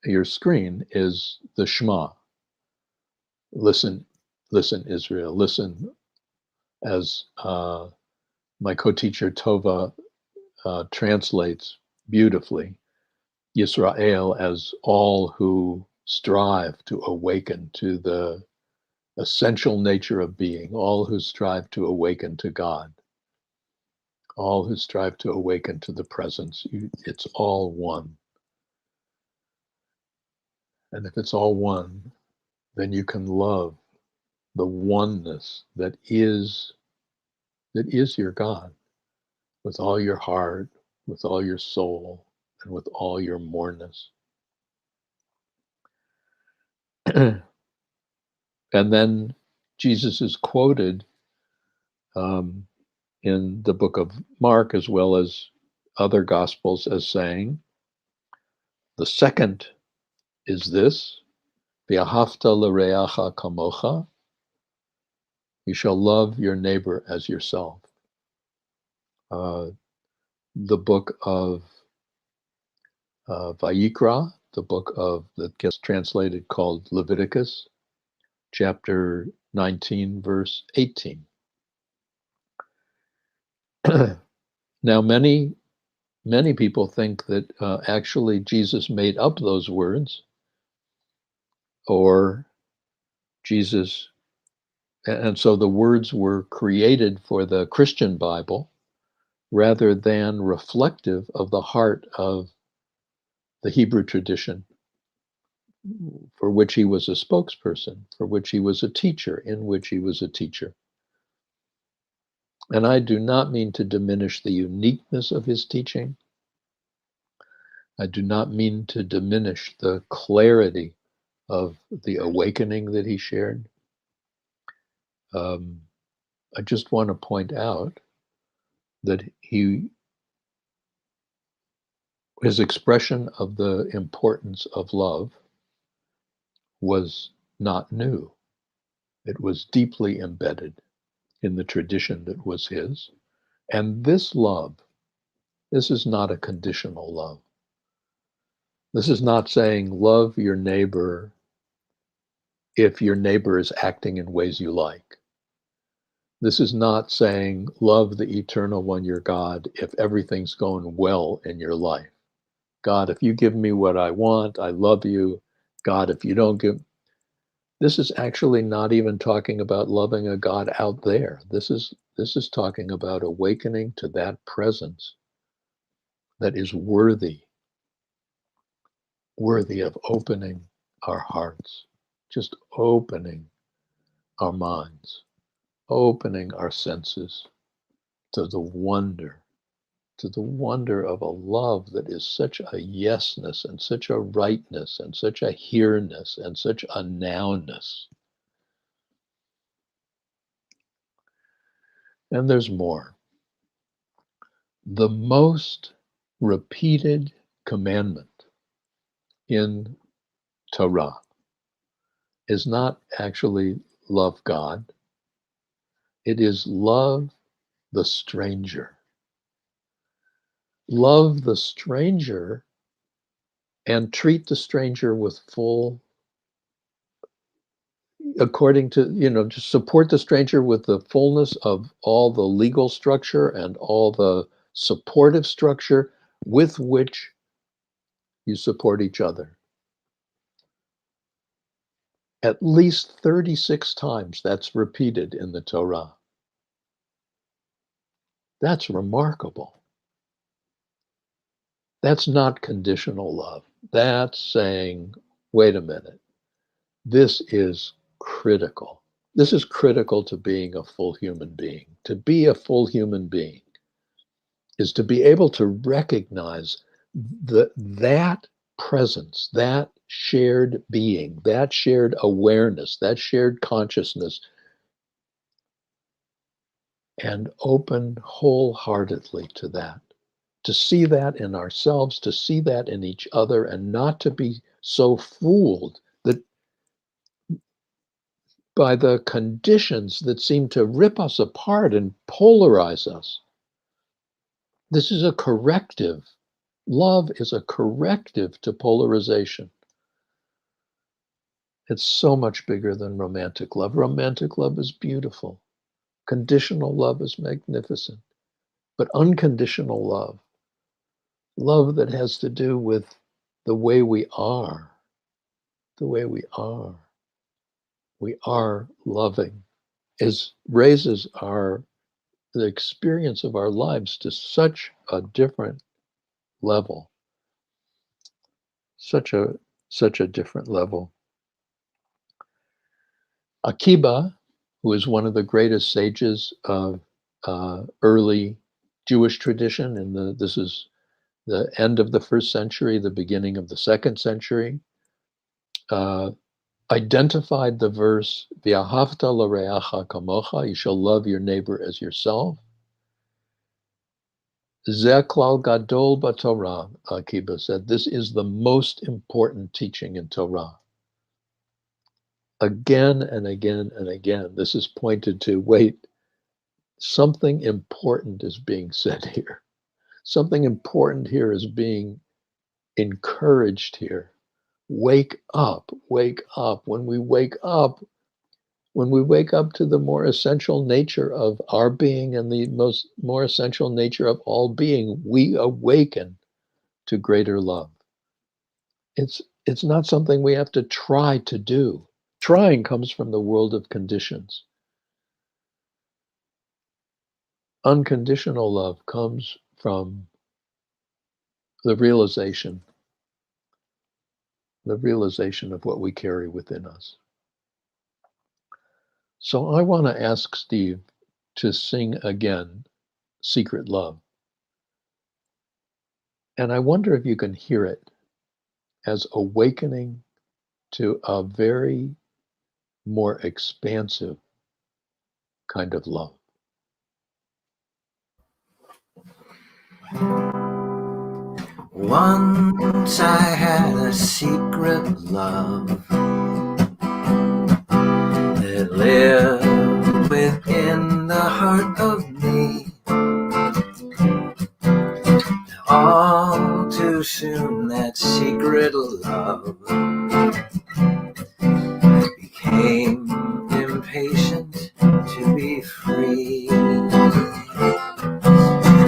your screen is the Shema. Listen, Israel, listen, as my co-teacher Tova translates beautifully, Yisrael as all who strive to awaken to the essential nature of being, all who strive to awaken to God, all who strive to awaken to the presence. It's all one. And if it's all one, then you can love the oneness that is your God with all your heart, with all your soul, and with all your moreness. And then Jesus is quoted in the book of Mark as well as other gospels as saying, the second is this, V'ahavta l'reacha kamocha, you shall love your neighbor as yourself. The book of Vayikra, the book of that gets translated called Leviticus, chapter 19, verse 18. Now, many people think that actually Jesus made up those words, or Jesus, and so the words were created for the Christian Bible rather than reflective of the heart of the Hebrew tradition for which he was a spokesperson, for which he was a teacher, in which he was a teacher. And I do not mean to diminish the uniqueness of his teaching. I do not mean to diminish the clarity of the awakening that he shared. I just want to point out that his expression of the importance of love was not new. It was deeply embedded in the tradition that was his. And this love, this is not a conditional love. This is not saying love your neighbor if your neighbor is acting in ways you like. This is not saying love the eternal one, your God, if everything's going well in your life. God, if you give me what I want, I love you. God, if you don't give, this is actually not even talking about loving a God out there. This is talking about awakening to that presence that is worthy of opening our hearts, just opening our minds, opening our senses to the wonder of a love that is such a yesness and such a rightness and such a here-ness and such a nowness. And there's more. The most repeated commandment in Torah is not actually love God. It is love the stranger. Love the stranger and treat the stranger with full, according to, just support the stranger with the fullness of all the legal structure and all the supportive structure with which you support each other. At least 36 times that's repeated in the Torah. That's remarkable. That's not conditional love. That's saying, wait a minute, this is critical. This is critical to being a full human being. To be a full human being is to be able to recognize that presence, that shared being, that shared awareness, that shared consciousness, and open wholeheartedly to that. To see that in ourselves, to see that in each other, and not to be so fooled that by the conditions that seem to rip us apart and polarize us. This is a corrective. Love is a corrective to polarization. It's so much bigger than romantic love. Romantic love is beautiful. Conditional love is magnificent. But unconditional love that has to do with the way we are, we are loving, raises the experience of our lives to such a different level, such a different level. Akiba, who is one of the greatest sages of early Jewish tradition, this is the end of the first century, the beginning of the second century, identified the verse, V'ahavta l'reacha kamocha, you shall love your neighbor as yourself, Ze klal gadol b'Torah, Akiba said, this is the most important teaching in Torah. Again and again and again, this is pointed to, wait, something important is being said here. Something important here is being encouraged here. Wake up, wake up. When we wake up to the more essential nature of our being and the more essential nature of all being, we awaken to greater love. It's not something we have to try to do. Trying comes from the world of conditions. Unconditional love comes from the realization of what we carry within us. So I want to ask Steve to sing again, Secret Love. And I wonder if you can hear it as awakening to a very more expansive kind of love. Once I had a secret love that lived within the heart of me. All too soon that secret love became impatient to be free. And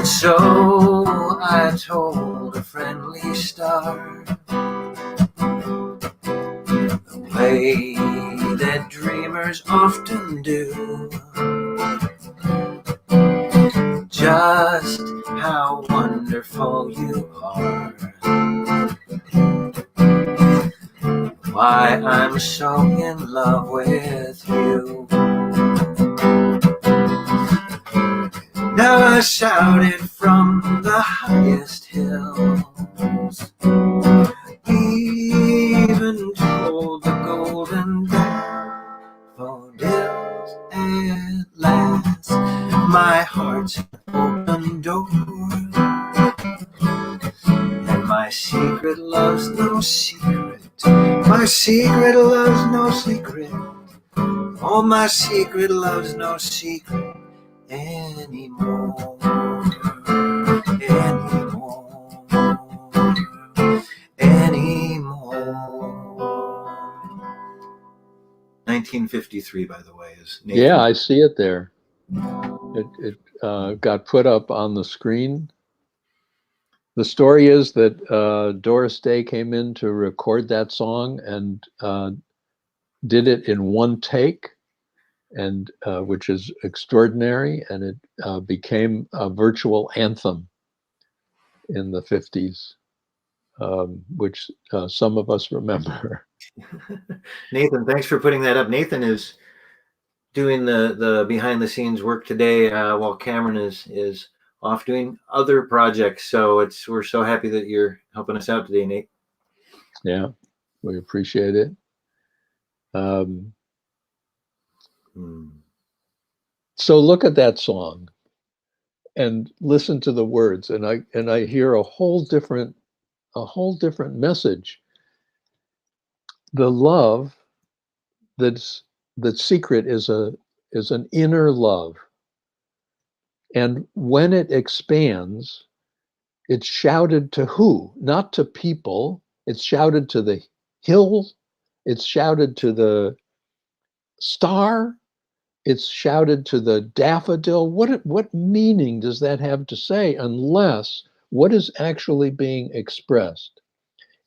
so I told a friendly star the way that dreamers often do, just how wonderful you are, why I'm so in love with you. Now I shouted from the highest hills, even told the golden daffodils. At last, my heart's open door, and my secret love's no secret. My secret love's no secret. Oh, my secret love's no secret anymore. Anymore. 1953, by the way, is Nathan. Yeah, I see it there. It got put up on the screen. The story is that Doris Day came in to record that song and did it in one take, and which is extraordinary, and it became a virtual anthem in the 50s, which some of us remember. Nathan, thanks for putting that up. Nathan is doing the behind the scenes work today while Cameron is off doing other projects. So we're so happy that you're helping us out today, Nate. Yeah, we appreciate it. So look at that song and listen to the words, and I hear a whole different message. The love that's secret is an inner love, and when it expands, it's shouted to who? Not to people. It's shouted to the hill. It's shouted to the star. It's shouted to the daffodil. What meaning does that have to say, unless what is actually being expressed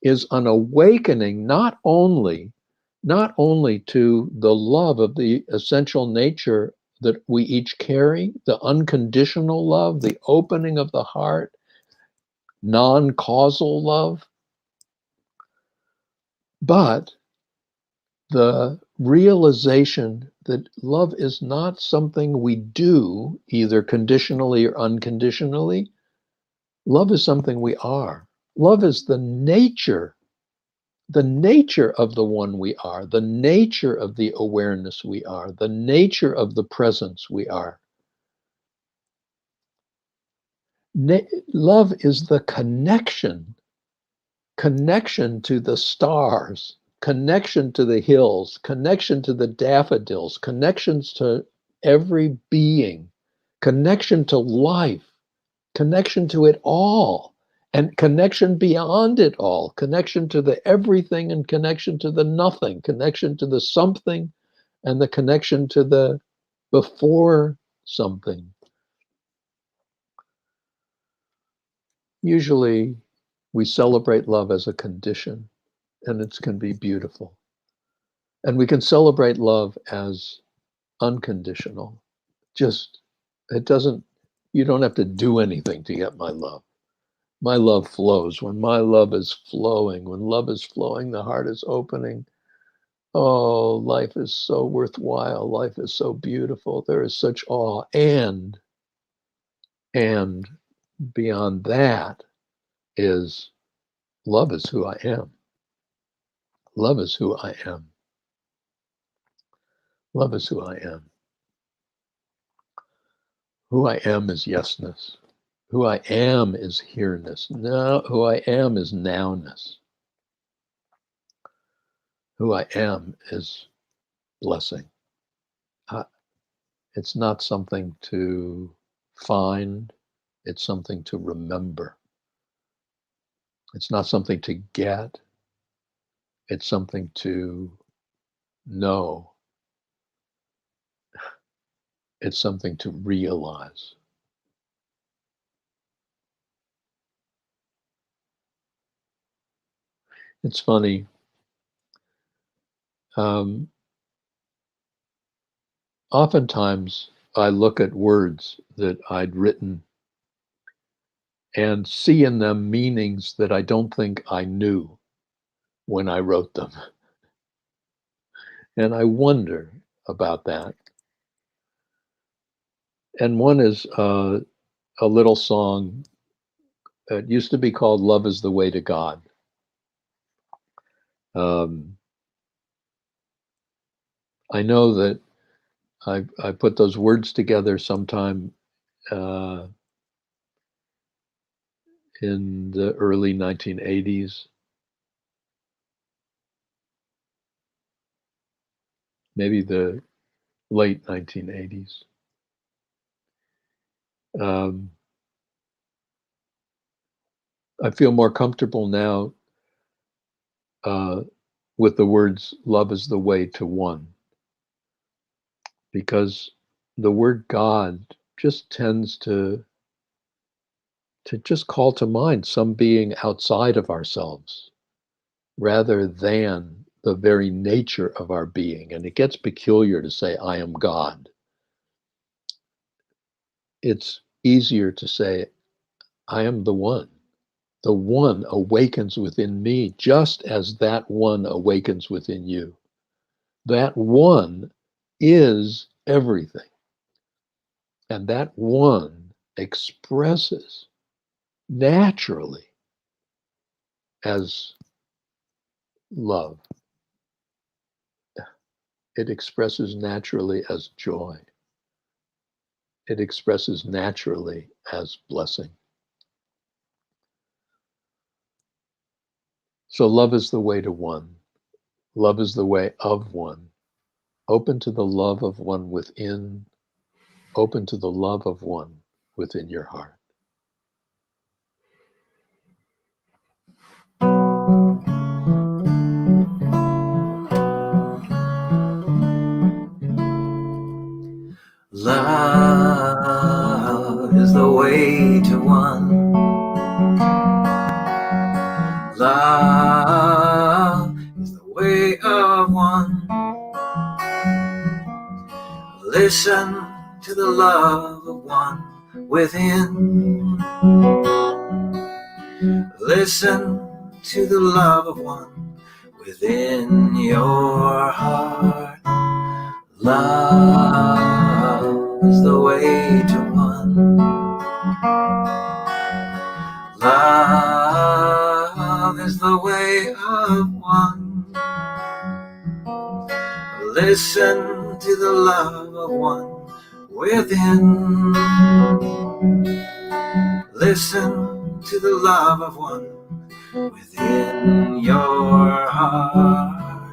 is an awakening not only to the love of the essential nature that we each carry, the unconditional love, the opening of the heart, non-causal love, but the realization that love is not something we do, either conditionally or unconditionally. Love is something we are. Love is the nature of the one we are, the nature of the awareness we are, the nature of the presence we are. Love is the connection to the stars, connection to the hills, connection to the daffodils, connections to every being, connection to life, connection to it all, and connection beyond it all, connection to the everything and connection to the nothing, connection to the something and the connection to the before something. Usually we celebrate love as a condition, and it can be beautiful. And we can celebrate love as unconditional. Just, it doesn't, you don't have to do anything to get my love. My love flows. When my love is flowing, when love is flowing, the heart is opening. Oh, life is so worthwhile. Life is so beautiful. There is such awe. And beyond that is love is who I am. Love is who I am. Love is who I am. Who I am is yesness. Who I am is here-ness. Now, who I am is nowness. Who I am is blessing. It's not something to find. It's something to remember. It's not something to get. It's something to know. It's something to realize. It's funny. Oftentimes I look at words that I'd written and see in them meanings that I don't think I knew when I wrote them. And I wonder about that. And one is a little song. It used to be called Love is the Way to God. I know that I put those words together sometime in the early 1980s. Maybe the late 1980s. I feel more comfortable now with the words love is the way to one, because the word God just tends to just call to mind some being outside of ourselves rather than the very nature of our being. And it gets peculiar to say, I am God. It's easier to say, I am the one. The one awakens within me just as that one awakens within you. That one is everything. And that one expresses naturally as love. It expresses naturally as joy. It expresses naturally as blessing. So love is the way to one. Love is the way of one. Open to the love of one within. Open to the love of one within your heart. Love is the way to one. Love is the way of one. Listen to the love of one within. Listen to the love of one within your heart. Love is the way to one. Love is the way of one. Listen to the love of one within. Listen to the love of one within your heart.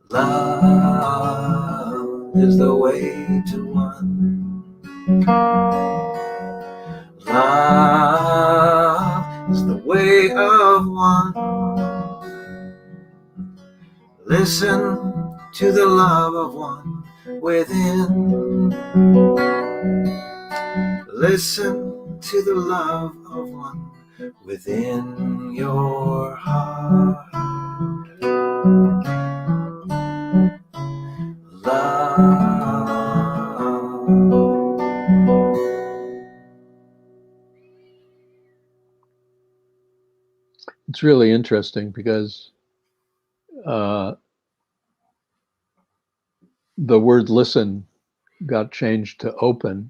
Love is the way to one. Love is the way of one. Listen to the love of one within. Listen to the love of one within your heart. Love. It's really interesting because the word listen got changed to open.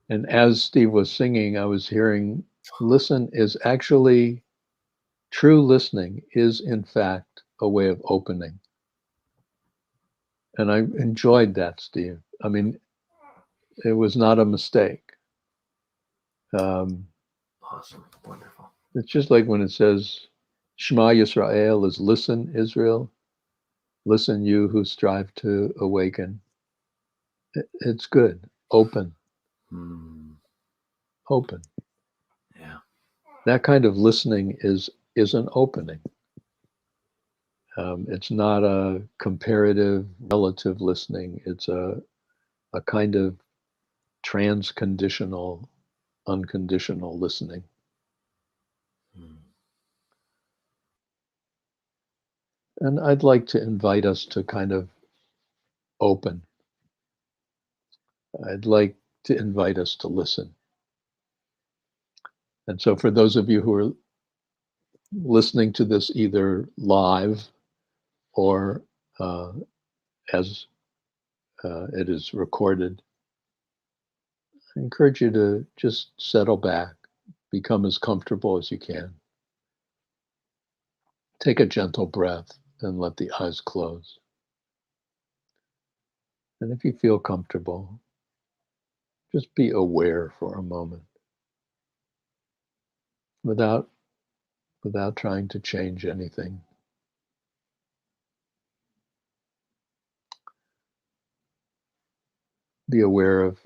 And as Steve was singing, I was hearing listen is actually true listening is in fact a way of opening. And I enjoyed that, Steve. I mean, it was not a mistake. Awesome. Wonderful. It's just like when it says, Shema Yisrael is listen, Israel. Listen, you who strive to awaken. It's good. Open. Open. Yeah. That kind of listening is an opening. It's not a comparative, relative listening. It's a kind of transconditional, unconditional listening. And I'd like to invite us to kind of open. I'd like to invite us to listen. And so for those of you who are listening to this either live or as it is recorded, I encourage you to just settle back, become as comfortable as you can. Take a gentle breath and let the eyes close. And if you feel comfortable, just be aware for a moment without trying to change anything. Be aware of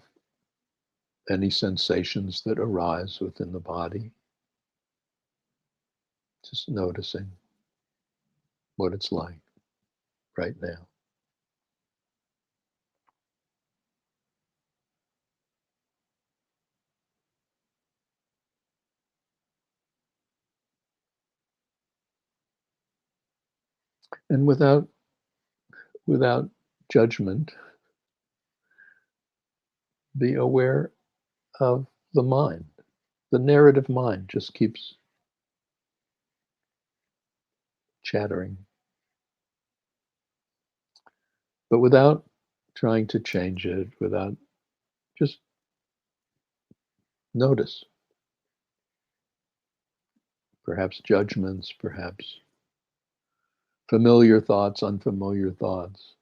any sensations that arise within the body. Just noticing what it's like right now. And without judgment, be aware of the mind. The narrative mind just keeps chattering. But without trying to change it, without just notice. Perhaps judgments, perhaps familiar thoughts, unfamiliar thoughts.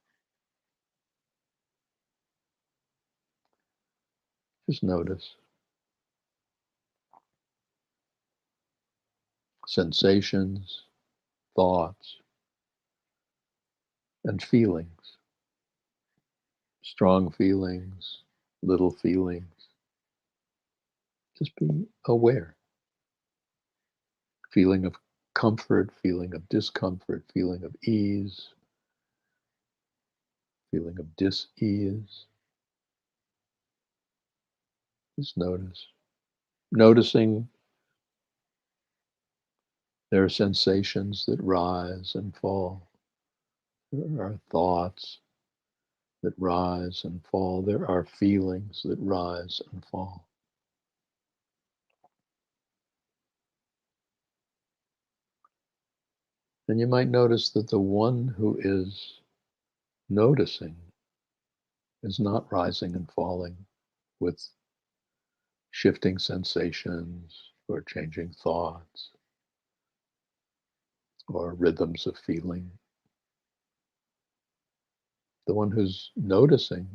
Just notice. Sensations, thoughts, and feelings. Strong feelings, little feelings. Just be aware. Feeling of comfort, feeling of discomfort, feeling of ease, feeling of dis-ease. Just notice. Noticing there are sensations that rise and fall. There are thoughts that rise and fall. There are feelings that rise and fall. And you might notice that the one who is noticing is not rising and falling with shifting sensations or changing thoughts or rhythms of feeling. The one who's noticing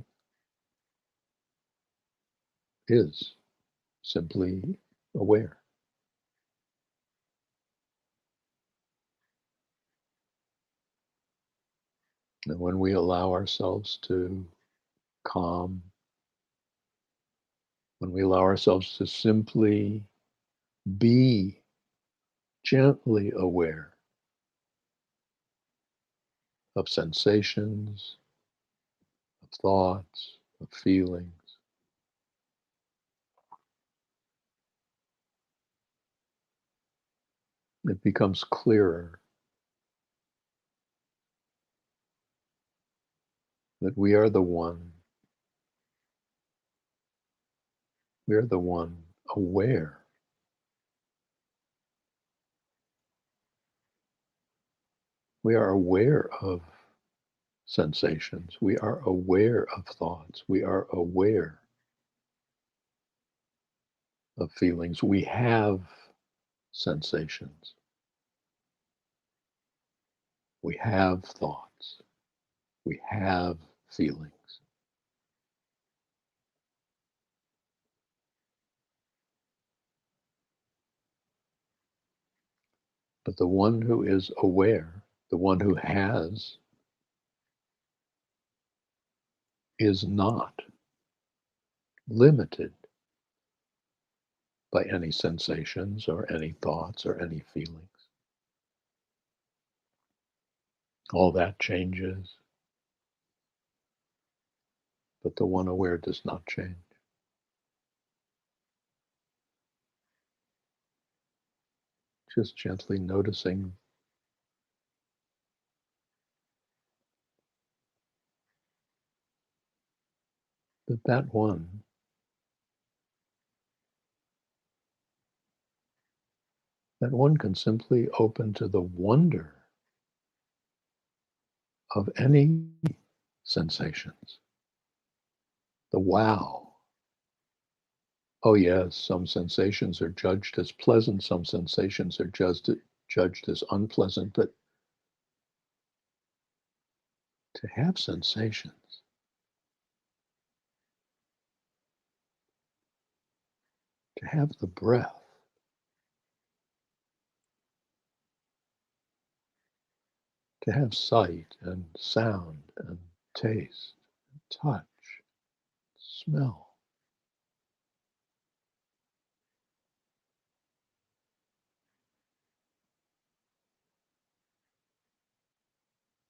is simply aware. And when we allow ourselves to calm, when we allow ourselves to simply be gently aware of sensations, of thoughts, of feelings, it becomes clearer that we are the one aware. We are aware of sensations. We are aware of thoughts. We are aware of feelings. We have sensations. We have thoughts. We have feelings. But the one who is aware, the one who has, is not limited by any sensations or any thoughts or any feelings. All that changes, but the one aware does not change. Just gently noticing that one can simply open to the wonder of any sensations, the wow. Oh, yes, some sensations are judged as pleasant, some sensations are judged as unpleasant, but to have sensations, to have the breath, to have sight and sound and taste, and touch, smell.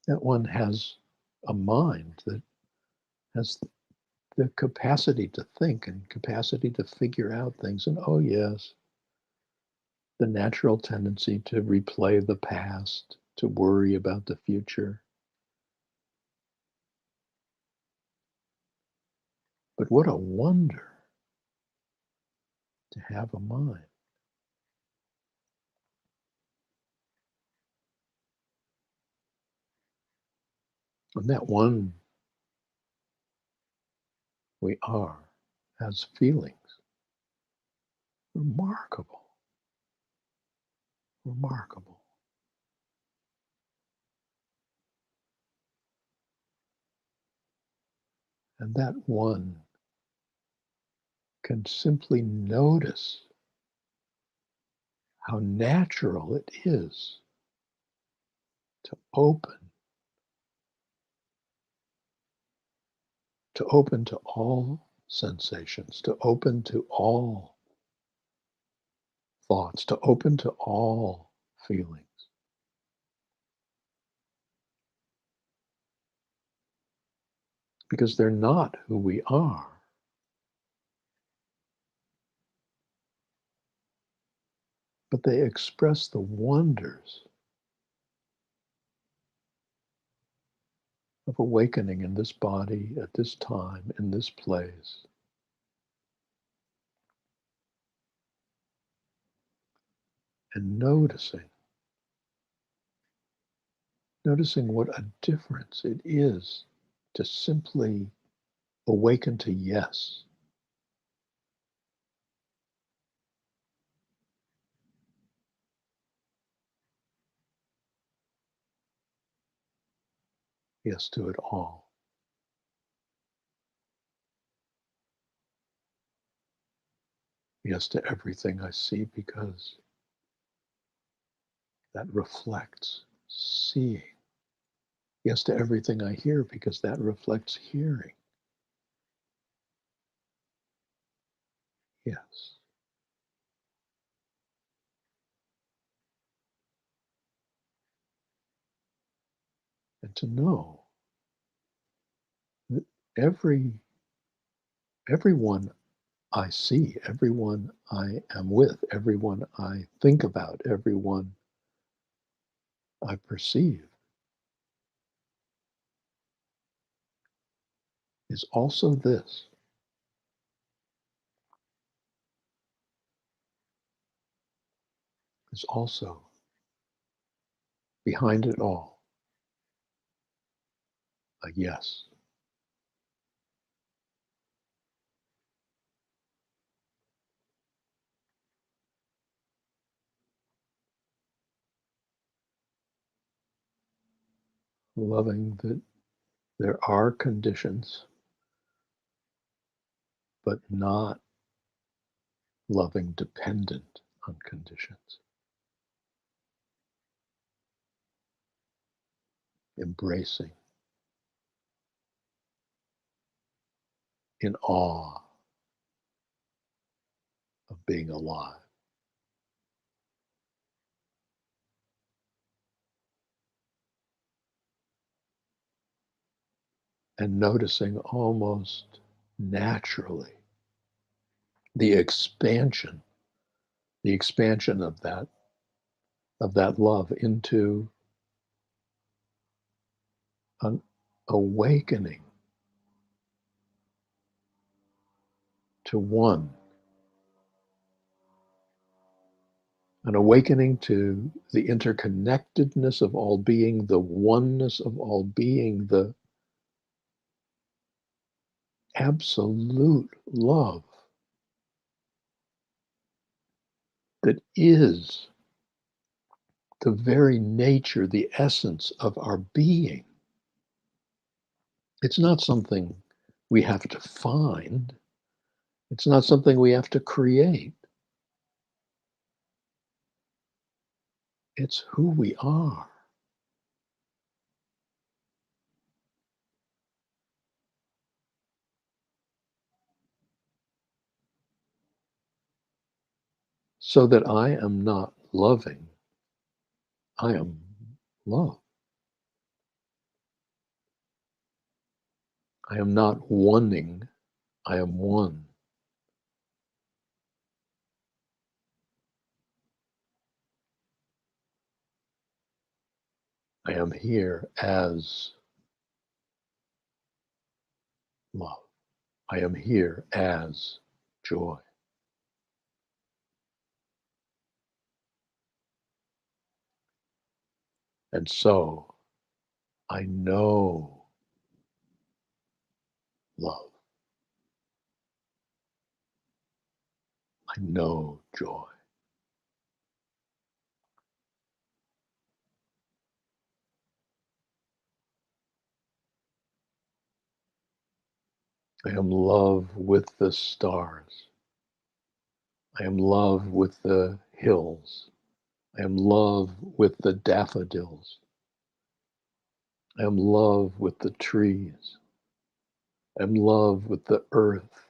That one has a mind that has the capacity to think and capacity to figure out things. And oh, yes, the natural tendency to replay the past, to worry about the future. But what a wonder to have a mind. And that one we are has feelings. Remarkable. Remarkable. And that one can simply notice how natural it is to open to all sensations, to open to all thoughts, to open to all feelings. Because they're not who we are. But they express the wonders of awakening in this body, at this time, in this place. And noticing what a difference it is to simply awaken to yes. Yes to it all. Yes to everything I see, because that reflects seeing Yes to everything I hear, because that reflects hearing. Yes. And to know that everyone I see, everyone I am with, everyone I think about, everyone I perceive is also this. Is also behind it all a yes. Loving that there are conditions, but not loving dependent on conditions. Embracing in awe of being alive. And noticing almost naturally the expansion, of that love into an awakening to one, an awakening to the interconnectedness of all being, the oneness of all being, the absolute love that is the very nature, the essence of our being. It's not something we have to find. It's not something we have to create. It's who we are. So that I am not loving, I am love. I am not wanting, I am one. I am here as love. I am here as joy. And so I know love. I know joy. I am love with the stars. I am love with the hills. I am love with the daffodils. I am love with the trees. I am love with the earth.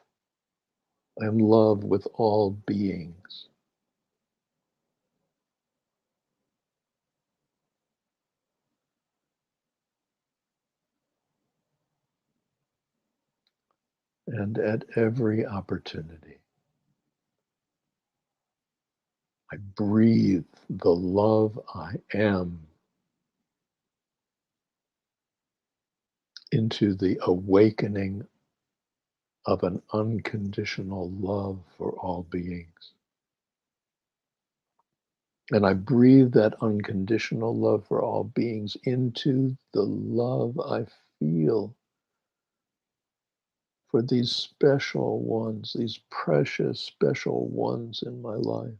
I am love with all beings. And at every opportunity, I breathe the love I am into the awakening of an unconditional love for all beings. And I breathe that unconditional love for all beings into the love I feel for these special ones, these precious special ones in my life.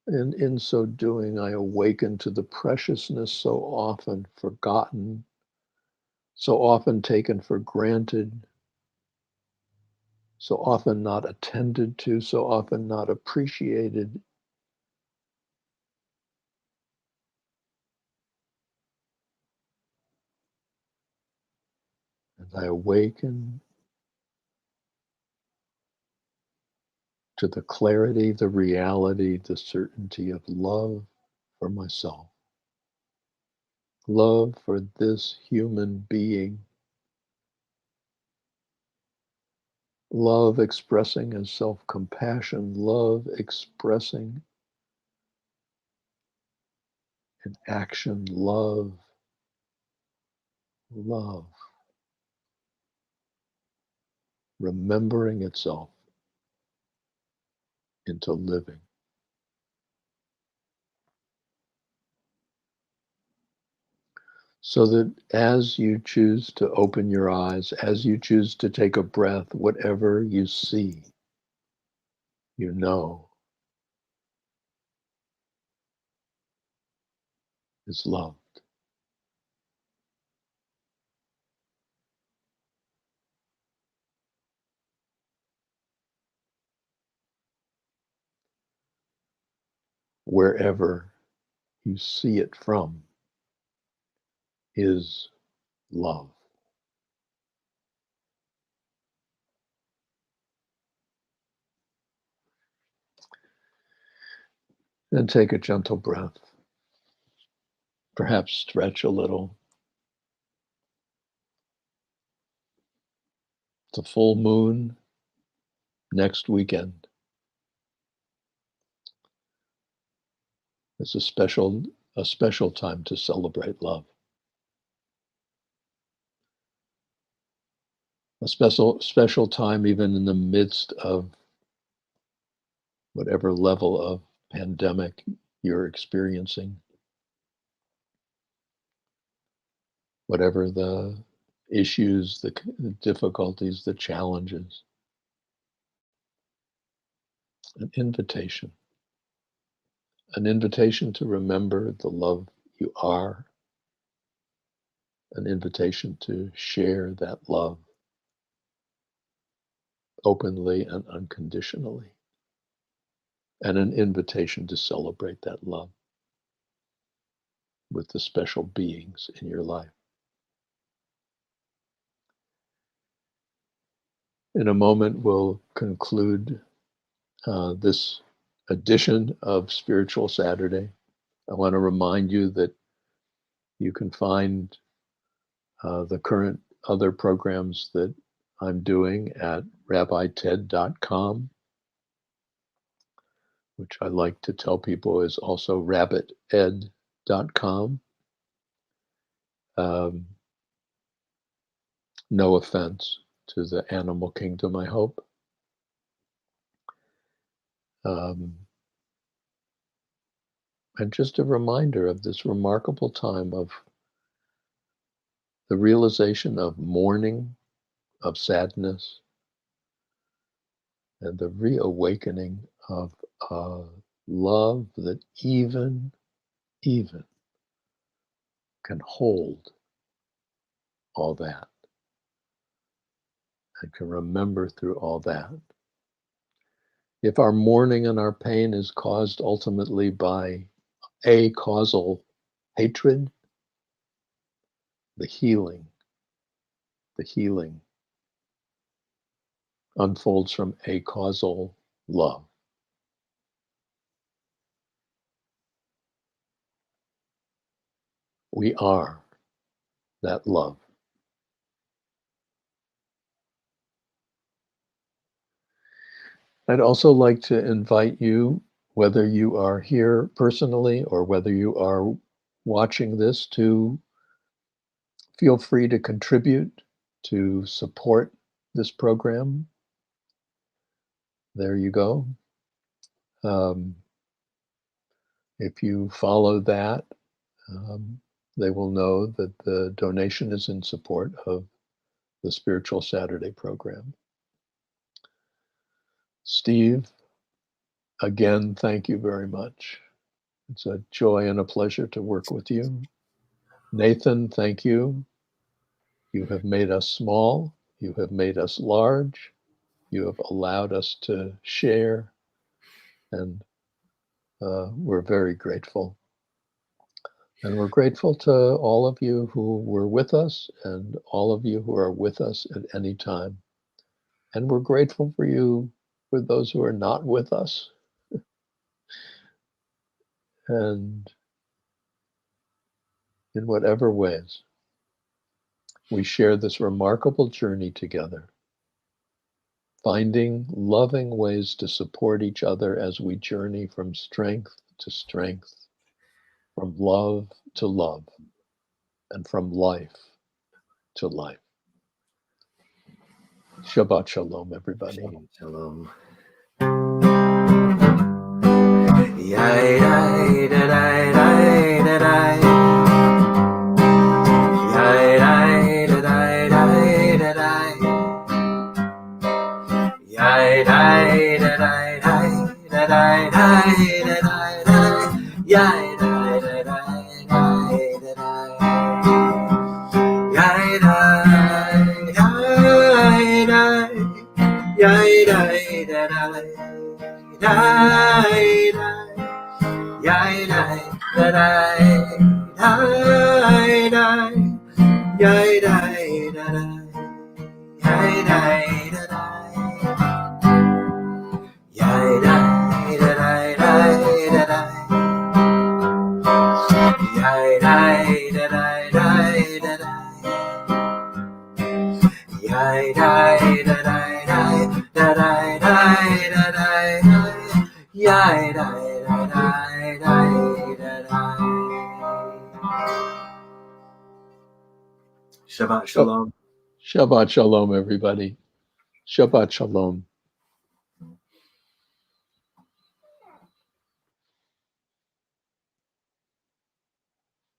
And in so doing, I awaken to the preciousness so often forgotten, so often taken for granted, so often not attended to, so often not appreciated And I awaken to the clarity, the reality, the certainty of love for myself, love for this human being, love expressing as self-compassion, love expressing in action, love, love, remembering itself into living. So that as you choose to open your eyes, as you choose to take a breath, whatever you see, you know is loved. Wherever you see it from is love. And take a gentle breath. Perhaps stretch a little. It's a full moon next weekend. It's a special time to celebrate love. A special time even in the midst of whatever level of pandemic you're experiencing, whatever the issues, the difficulties, the challenges. An invitation to remember the love you are, an invitation to share that love openly and unconditionally, and an invitation to celebrate that love with the special beings in your life. In a moment, we'll conclude this edition of Spiritual Saturday. I want to remind you that you can find the current other programs that I'm doing at rabbited.com, which I like to tell people is also rabbited.com. No offense to the animal kingdom, I hope. And just a reminder of this remarkable time of the realization of mourning, of sadness, and the reawakening of love that even can hold all that and can remember through all that. If our mourning and our pain is caused ultimately by a causal hatred, the healing unfolds from a causal love. We are that love. I'd also like to invite you, whether you are here personally or whether you are watching this, to feel free to contribute, to support this program. There you go. If you follow that, they will know that the donation is in support of the Spiritual Saturday program. Steve, again, thank you very much. It's a joy and a pleasure to work with you. Nathan, thank you. You have made us small. You have made us large. You have allowed us to share, and we're very grateful. And we're grateful to all of you who were with us and all of you who are with us at any time. And we're grateful for you, for those who are not with us. And in whatever ways, we share this remarkable journey together, finding loving ways to support each other as we journey from strength to strength, from love to love, and from life to life. Shabbat Shalom, everybody. Shalom. Yai, dai, da, dai, dai, da, dai. Yai, dai, da, dai, dai, da, dai. Yai, dai, da, dai, dai, da, dai, dai, da, dai, dai. Yai, dai, da, dai, dai, da, dai. Yai, dai, dai, dai. Yai, dai, da, dai, dai, dai. Yai, dai, da, dai, dai, dai. Yai, dai, da, dai. Yai, dai, da, dai. Yai, dai, da, dai, dai, da, dai. Yai, dai, da, dai, dai, da, dai. Yai, dai, da, dai, dai, da, dai, dai, da, dai. Yai, dai, da, dai, dai, da, dai. Shabbat Shalom. Shabbat Shalom, everybody. Shabbat Shalom.